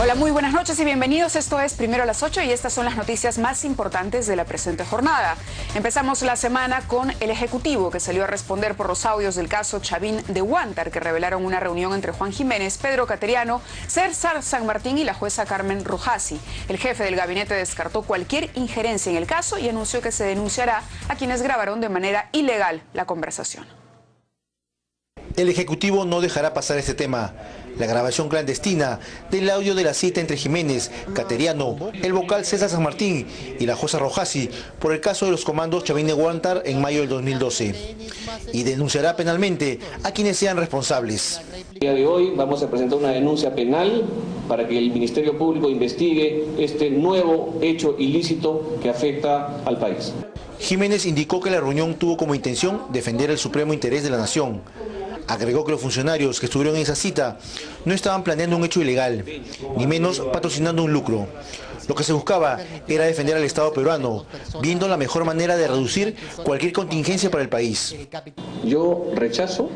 Hola, muy buenas noches y bienvenidos. Esto es Primero a las 8 y estas son las noticias más importantes de la presente jornada. Empezamos la semana con el Ejecutivo, que salió a responder por los audios del caso Chavín de Huántar, que revelaron una reunión entre Juan Jiménez, Pedro Cateriano, César San Martín y la jueza Carmen Rojasi. El jefe del gabinete descartó cualquier injerencia en el caso y anunció que se denunciará a quienes grabaron de manera ilegal la conversación. El Ejecutivo no dejará pasar este tema. La grabación clandestina del audio de la cita entre Jiménez, Cateriano, el vocal César San Martín y la jueza Rojasi por el caso de los comandos Chavín de Huántar en mayo del 2012. Y denunciará penalmente a quienes sean responsables. El día de hoy vamos a presentar una denuncia penal para que el Ministerio Público investigue este nuevo hecho ilícito que afecta al país. Jiménez indicó que la reunión tuvo como intención defender el supremo interés de la nación. Agregó que los funcionarios que estuvieron en esa cita no estaban planeando un hecho ilegal, ni menos patrocinando un lucro. Lo que se buscaba era defender al Estado peruano, viendo la mejor manera de reducir cualquier contingencia para el país. Yo rechazo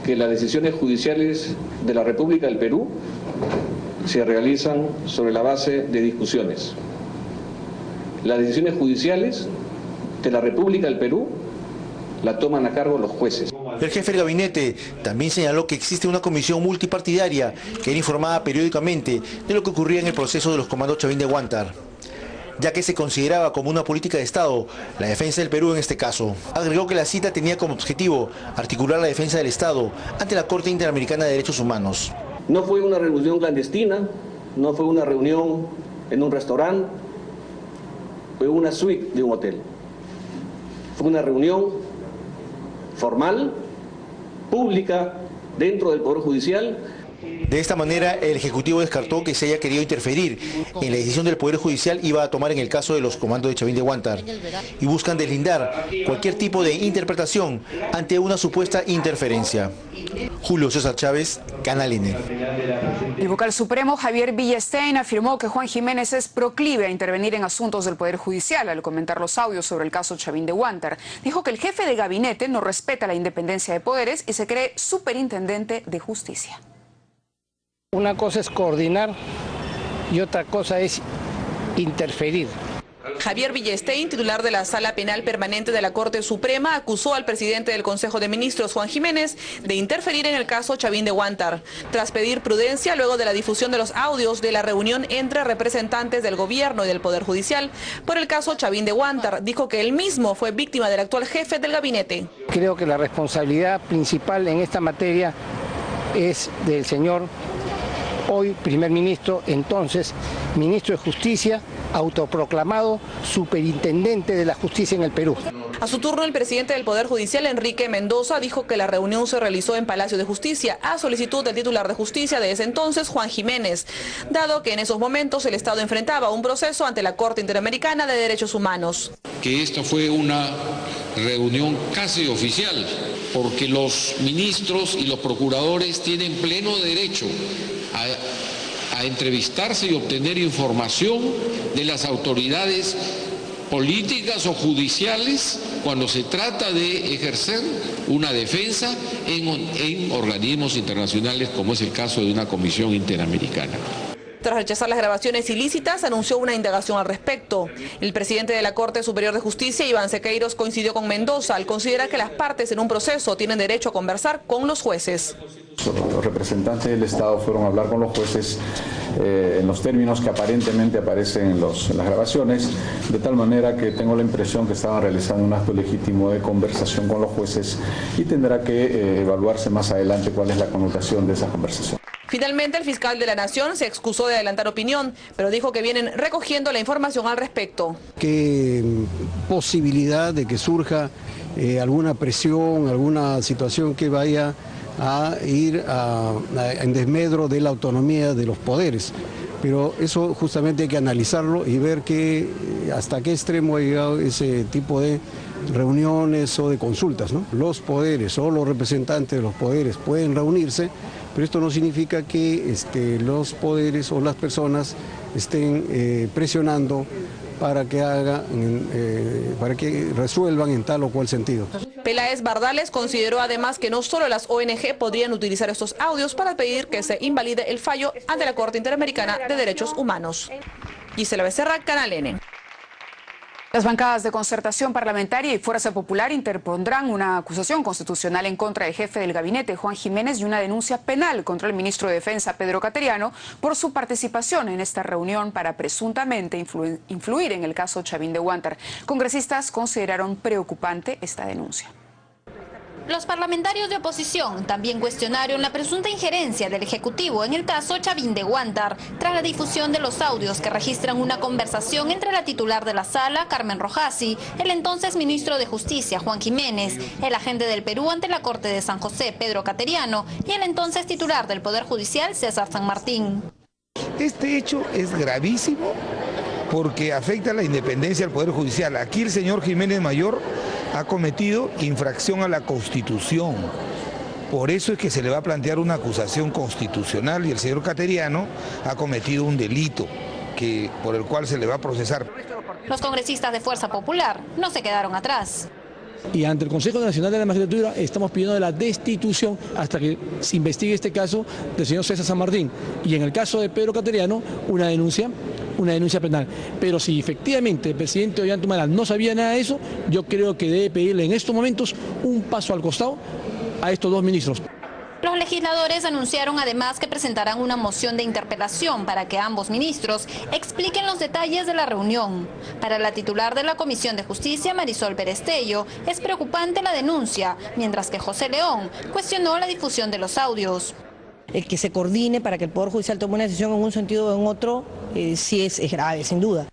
que las decisiones judiciales de la República del Perú se realizan sobre la base de discusiones. Las decisiones judiciales de la República del Perú la toman a cargo los jueces. El jefe del gabinete también señaló que existe una comisión multipartidaria que era informada periódicamente de lo que ocurría en el proceso de los comandos Chavín de Huántar, ya que se consideraba como una política de Estado la defensa del Perú en este caso. Agregó que la cita tenía como objetivo articular la defensa del Estado ante la Corte Interamericana de Derechos Humanos. No fue una reunión clandestina, no fue una reunión en un restaurante, fue una suite de un hotel. Fue una reunión formal, pública, dentro del Poder Judicial. De esta manera, el Ejecutivo descartó que se haya querido interferir en la decisión del Poder Judicial iba a tomar en el caso de los comandos de Chavín de Huántar y buscan deslindar cualquier tipo de interpretación ante una supuesta interferencia. Julio César Chávez, Canal N. El vocal supremo Javier Villestein afirmó que Juan Jiménez es proclive a intervenir en asuntos del Poder Judicial al comentar los audios sobre el caso Chavín de Huántar. Dijo que el jefe de gabinete no respeta la independencia de poderes y se cree superintendente de justicia. Una cosa es coordinar y otra cosa es interferir. Javier Villestein, titular de la Sala Penal Permanente de la Corte Suprema, acusó al presidente del Consejo de Ministros, Juan Jiménez, de interferir en el caso Chavín de Huántar, tras pedir prudencia luego de la difusión de los audios de la reunión entre representantes del gobierno y del Poder Judicial por el caso Chavín de Huántar. Dijo que él mismo fue víctima del actual jefe del gabinete. Creo que la responsabilidad principal en esta materia es del señor hoy primer ministro, entonces ministro de Justicia, autoproclamado superintendente de la justicia en el Perú. A su turno, el presidente del Poder Judicial, Enrique Mendoza, dijo que la reunión se realizó en Palacio de Justicia a solicitud del titular de justicia de ese entonces, Juan Jiménez, dado que en esos momentos el Estado enfrentaba un proceso ante la Corte Interamericana de Derechos Humanos. Que esta fue una reunión casi oficial, porque los ministros y los procuradores tienen pleno derecho a entrevistarse y obtener información de las autoridades políticas o judiciales cuando se trata de ejercer una defensa en organismos internacionales, como es el caso de una comisión interamericana. Tras rechazar las grabaciones ilícitas, anunció una indagación al respecto. El presidente de la Corte Superior de Justicia, Iván Sequeiros, coincidió con Mendoza al considerar que las partes en un proceso tienen derecho a conversar con los jueces. Los representantes del Estado fueron a hablar con los jueces en los términos que aparentemente aparecen en las grabaciones, de tal manera que tengo la impresión que estaban realizando un acto legítimo de conversación con los jueces y tendrá que evaluarse más adelante cuál es la connotación de esa conversación. Finalmente, el fiscal de la Nación se excusó de adelantar opinión, pero dijo que vienen recogiendo la información al respecto. ¿Qué posibilidad de que surja alguna presión, alguna situación que vaya a ir en desmedro de la autonomía de los poderes? Pero eso justamente hay que analizarlo y ver hasta qué extremo ha llegado ese tipo de reuniones o de consultas, ¿no? Los poderes o los representantes de los poderes pueden reunirse, pero esto no significa que los poderes o las personas estén presionando para que resuelvan en tal o cual sentido. Peláez Bardales consideró además que no solo las ONG podrían utilizar estos audios para pedir que se invalide el fallo ante la Corte Interamericana de Derechos Humanos. Gisela Becerra, Canal N. Las bancadas de Concertación Parlamentaria y Fuerza Popular interpondrán una acusación constitucional en contra del jefe del gabinete, Juan Jiménez, y una denuncia penal contra el ministro de Defensa, Pedro Cateriano, por su participación en esta reunión para presuntamente influir en el caso Chavín de Huántar. Congresistas consideraron preocupante esta denuncia. Los parlamentarios de oposición también cuestionaron la presunta injerencia del Ejecutivo en el caso Chavín de Huántar, tras la difusión de los audios que registran una conversación entre la titular de la sala, Carmen Rojasi, el entonces ministro de Justicia, Juan Jiménez, el agente del Perú ante la Corte de San José, Pedro Cateriano, y el entonces titular del Poder Judicial, César San Martín. Este hecho es gravísimo porque afecta a la independencia del Poder Judicial. Aquí el señor Jiménez Mayor ha cometido infracción a la Constitución. Por eso es que se le va a plantear una acusación constitucional y el señor Cateriano ha cometido un delito por el cual se le va a procesar. Los congresistas de Fuerza Popular no se quedaron atrás. Y ante el Consejo Nacional de la Magistratura estamos pidiendo la destitución hasta que se investigue este caso del señor César San Martín. Y en el caso de Pedro Cateriano, una denuncia penal. Pero si efectivamente el presidente Ollanta no sabía nada de eso, yo creo que debe pedirle en estos momentos un paso al costado a estos dos ministros. Los legisladores anunciaron además que presentarán una moción de interpelación para que ambos ministros expliquen los detalles de la reunión. Para la titular de la Comisión de Justicia, Marisol Perestello, es preocupante la denuncia, mientras que José León cuestionó la difusión de los audios. El que se coordine para que el Poder Judicial tome una decisión en un sentido o en otro, sí es grave, sin duda.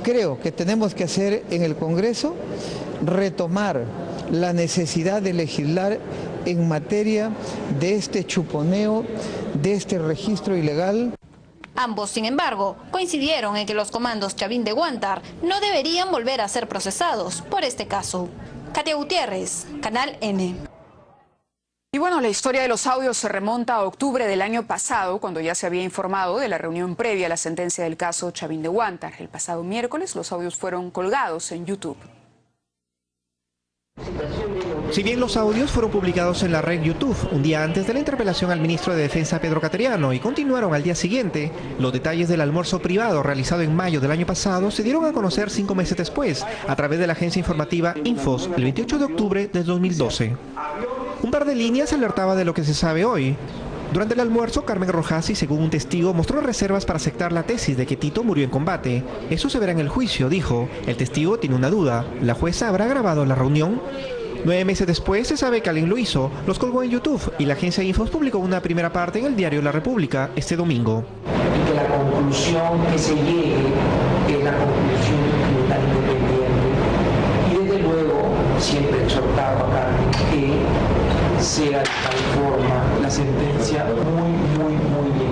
Creo que tenemos que hacer en el Congreso retomar la necesidad de legislar en materia de este chuponeo, de este registro ilegal. Ambos, sin embargo, coincidieron en que los comandos Chavín de Huántar no deberían volver a ser procesados por este caso. Katia Gutiérrez, Canal N. Y bueno, la historia de los audios se remonta a octubre del año pasado, cuando ya se había informado de la reunión previa a la sentencia del caso Chavín de Huántar. El pasado miércoles los audios fueron colgados en YouTube. Si bien los audios fueron publicados en la red YouTube un día antes de la interpelación al ministro de Defensa Pedro Cateriano y continuaron al día siguiente, los detalles del almuerzo privado realizado en mayo del año pasado se dieron a conocer 5 meses después a través de la agencia informativa Infos el 28 de octubre de 2012. Un par de líneas alertaba de lo que se sabe hoy. Durante el almuerzo, Carmen Rojasi, según un testigo, mostró reservas para aceptar la tesis de que Tito murió en combate. Eso se verá en el juicio, dijo. El testigo tiene una duda. ¿La jueza habrá grabado la reunión? 9 meses después se sabe que alguien lo hizo, los colgó en YouTube y la agencia Infos publicó una primera parte en el diario La República este domingo. Y que la conclusión que se llegue es la conclusión del tribunal independiente. Y desde luego siempre he exhortado a Carmen que sea de tal forma la sentencia muy bien.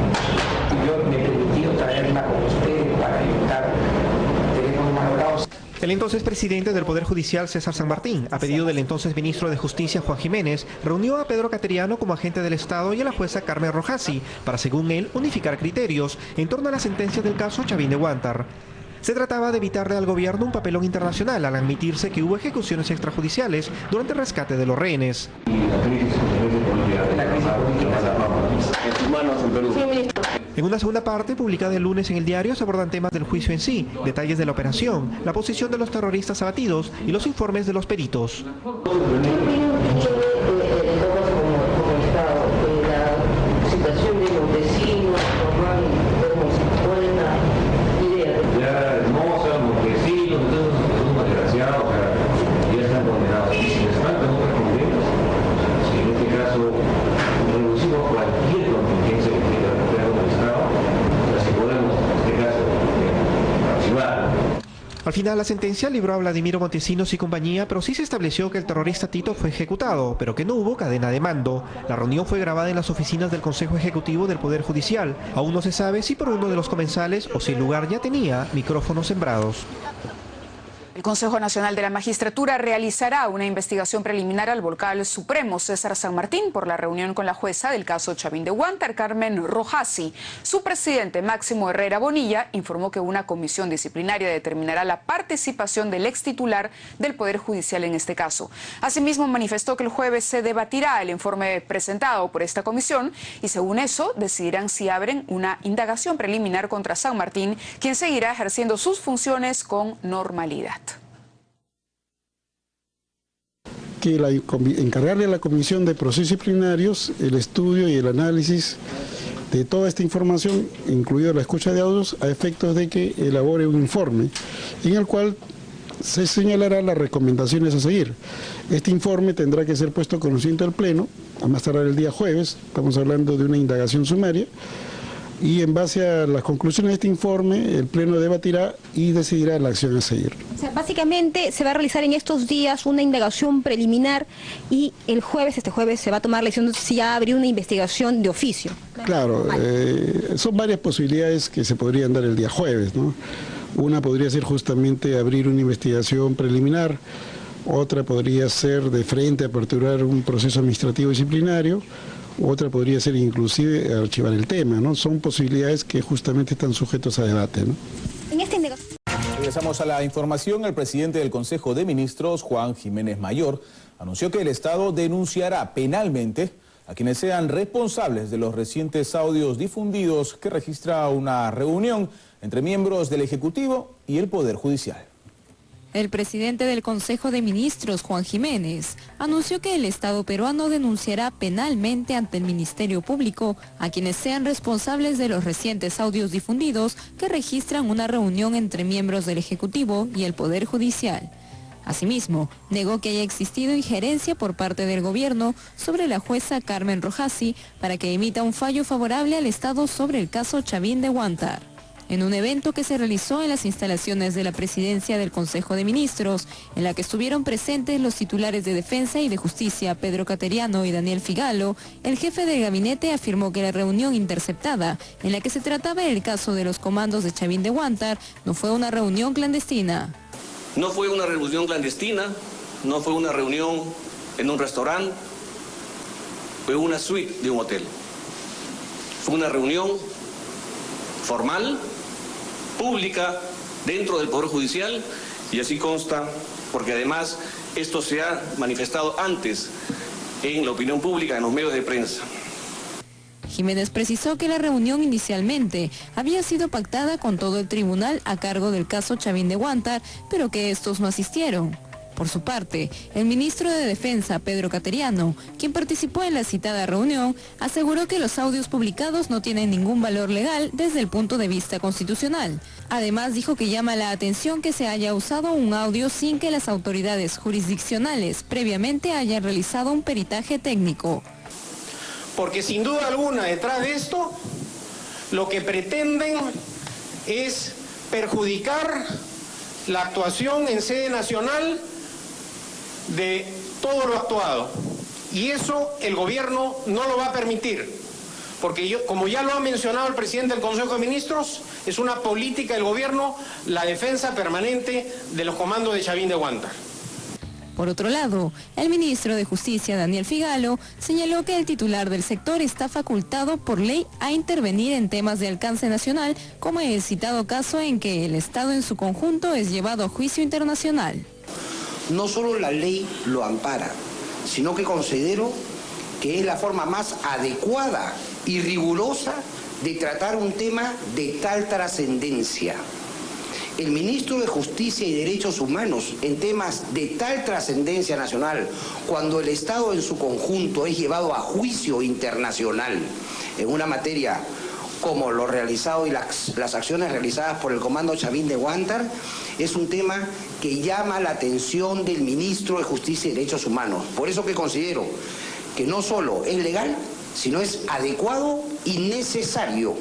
Yo me he permitido traerla con ustedes para evitar teléfonos malogrados. El entonces presidente del Poder Judicial, César San Martín, a pedido del entonces ministro de Justicia, Juan Jiménez, reunió a Pedro Cateriano como agente del Estado y a la jueza Carmen Rojasi para, según él, unificar criterios en torno a la sentencia del caso Chavín de Huántar. Se trataba de evitarle al gobierno un papelón internacional al admitirse que hubo ejecuciones extrajudiciales durante el rescate de los rehenes. En una segunda parte, publicada el lunes en el diario, se abordan temas del juicio en sí, detalles de la operación, la posición de los terroristas abatidos y los informes de los peritos. Al final, la sentencia libró a Vladimiro Montesinos y compañía, pero sí se estableció que el terrorista Tito fue ejecutado, pero que no hubo cadena de mando. La reunión fue grabada en las oficinas del Consejo Ejecutivo del Poder Judicial. Aún no se sabe si por uno de los comensales o si el lugar ya tenía micrófonos sembrados. El Consejo Nacional de la Magistratura realizará una investigación preliminar al vocal supremo César San Martín por la reunión con la jueza del caso Chavín de Huántar, Carmen Rojasi. Su presidente, Máximo Herrera Bonilla, informó que una comisión disciplinaria determinará la participación del ex titular del Poder Judicial en este caso. Asimismo, manifestó que el jueves se debatirá el informe presentado por esta comisión y, según eso, decidirán si abren una indagación preliminar contra San Martín, quien seguirá ejerciendo sus funciones con normalidad. Que encargarle a la Comisión de Procesos Disciplinarios el estudio y el análisis de toda esta información, incluida la escucha de audios, a efectos de que elabore un informe en el cual se señalará las recomendaciones a seguir. Este informe tendrá que ser puesto a conocimiento del Pleno, a más tardar el día jueves. Estamos hablando de una indagación sumaria, y en base a las conclusiones de este informe, el Pleno debatirá y decidirá la acción a seguir. O sea, básicamente se va a realizar en estos días una indagación preliminar y el jueves, este jueves, se va a tomar la decisión de si ya abre una investigación de oficio. Claro, son varias posibilidades que se podrían dar el día jueves, ¿no? Una podría ser justamente abrir una investigación preliminar, otra podría ser de frente aperturar un proceso administrativo disciplinario, otra podría ser inclusive archivar el tema, ¿no? Son posibilidades que justamente están sujetos a debate, ¿no? En esta Regresamos a la información. El presidente del Consejo de Ministros, Juan Jiménez Mayor, anunció que el Estado denunciará penalmente a quienes sean responsables de los recientes audios difundidos que registra una reunión entre miembros del Ejecutivo y el Poder Judicial. El presidente del Consejo de Ministros, Juan Jiménez, anunció que el Estado peruano denunciará penalmente ante el Ministerio Público a quienes sean responsables de los recientes audios difundidos que registran una reunión entre miembros del Ejecutivo y el Poder Judicial. Asimismo, negó que haya existido injerencia por parte del gobierno sobre la jueza Carmen Rojasi para que emita un fallo favorable al Estado sobre el caso Chavín de Huántar. En un evento que se realizó en las instalaciones de la Presidencia del Consejo de Ministros, en la que estuvieron presentes los titulares de Defensa y de Justicia, Pedro Cateriano y Daniel Figalo, el jefe del gabinete afirmó que la reunión interceptada, en la que se trataba el caso de los comandos de Chavín de Huántar, no fue una reunión clandestina. No fue una reunión clandestina, no fue una reunión en un restaurante, fue una suite de un hotel. Fue una reunión formal, pública, dentro del Poder Judicial, y así consta, porque además esto se ha manifestado antes en la opinión pública, en los medios de prensa. Jiménez precisó que la reunión inicialmente había sido pactada con todo el tribunal a cargo del caso Chavín de Huántar, pero que estos no asistieron. Por su parte, el ministro de Defensa, Pedro Cateriano, quien participó en la citada reunión, aseguró que los audios publicados no tienen ningún valor legal desde el punto de vista constitucional. Además, dijo que llama la atención que se haya usado un audio sin que las autoridades jurisdiccionales previamente hayan realizado un peritaje técnico. Porque sin duda alguna detrás de esto lo que pretenden es perjudicar la actuación en sede nacional de todo lo actuado. Y eso el gobierno no lo va a permitir, porque como ya lo ha mencionado el presidente del Consejo de Ministros, es una política del gobierno la defensa permanente de los comandos de Chavín de Huántar. Por otro lado, el ministro de Justicia, Daniel Figalo, señaló que el titular del sector está facultado por ley a intervenir en temas de alcance nacional, como el citado caso en que el Estado en su conjunto es llevado a juicio internacional. No solo la ley lo ampara, sino que considero que es la forma más adecuada y rigurosa de tratar un tema de tal trascendencia. El ministro de Justicia y Derechos Humanos en temas de tal trascendencia nacional, cuando el Estado en su conjunto es llevado a juicio internacional en una materia como lo realizado y las acciones realizadas por el Comando Chavín de Huántar, es un tema que llama la atención del ministro de Justicia y Derechos Humanos. Por eso que considero que no solo es legal, sino es adecuado y necesario.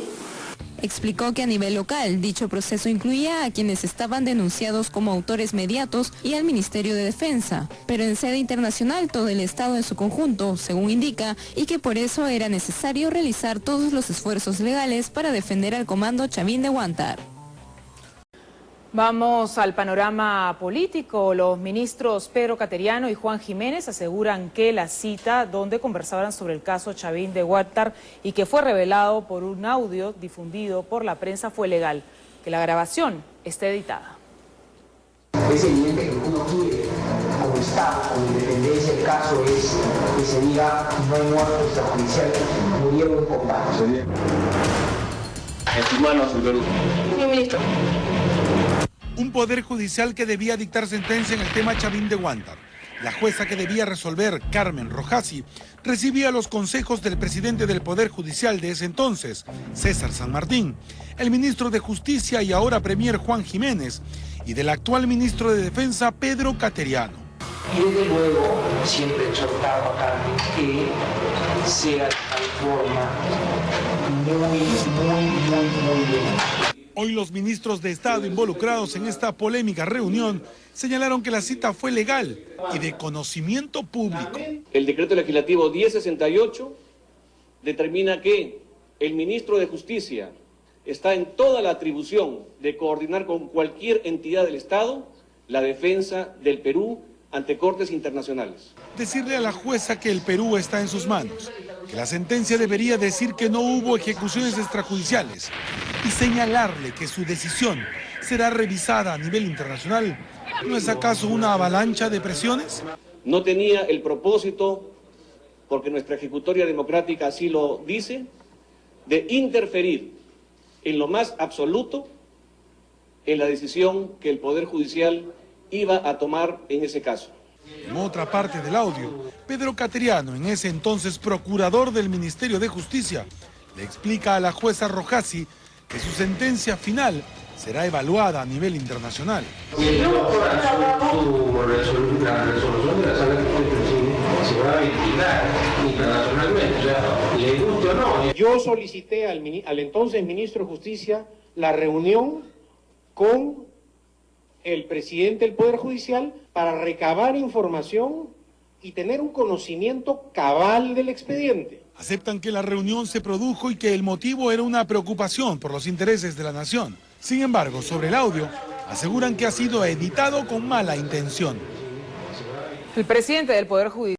Explicó que a nivel local dicho proceso incluía a quienes estaban denunciados como autores mediatos y al Ministerio de Defensa, pero en sede internacional todo el Estado en su conjunto, según indica, y que por eso era necesario realizar todos los esfuerzos legales para defender al comando Chavín de Huántar. Vamos al panorama político. Los ministros Pedro Cateriano y Juan Jiménez aseguran que la cita donde conversaban sobre el caso Chavín de Huántar y que fue revelado por un audio difundido por la prensa fue legal, que la grabación está editada. Es evidente que uno quiere, como Estado, con independencia del caso, es que se diga no hay muerto extrajudicial, murieron en combate. En sus manos, el Perú. Señor ministro. Un poder judicial que debía dictar sentencia en el tema Chavín de Huántar. La jueza que debía resolver, Carmen Rojasi, recibía los consejos del presidente del Poder Judicial de ese entonces, César San Martín, el ministro de Justicia y ahora premier Juan Jiménez, y del actual ministro de Defensa, Pedro Cateriano. Y desde luego, siempre exhortado a Carmen que sea de tal forma muy bien. Hoy los ministros de Estado involucrados en esta polémica reunión señalaron que la cita fue legal y de conocimiento público. El decreto legislativo 1068 determina que el ministro de Justicia está en toda la atribución de coordinar con cualquier entidad del Estado la defensa del Perú ante cortes internacionales. Decirle a la jueza que el Perú está en sus manos, que la sentencia debería decir que no hubo ejecuciones extrajudiciales y señalarle que su decisión será revisada a nivel internacional, ¿no es acaso una avalancha de presiones? No tenía el propósito, porque nuestra ejecutoria democrática así lo dice, de interferir en lo más absoluto en la decisión que el Poder Judicial iba a tomar en ese caso. En otra parte del audio, Pedro Cateriano, en ese entonces procurador del Ministerio de Justicia, le explica a la jueza Rojasi que su sentencia final será evaluada a nivel internacional. La resolución de la sala que usted preside se va a ventilar internacionalmente, o sea, le guste o no. Yo solicité al entonces ministro de Justicia la reunión con el presidente del Poder Judicial para recabar información y tener un conocimiento cabal del expediente. Aceptan que la reunión se produjo y que el motivo era una preocupación por los intereses de la nación. Sin embargo, sobre el audio, aseguran que ha sido editado con mala intención. El presidente del Poder Judicial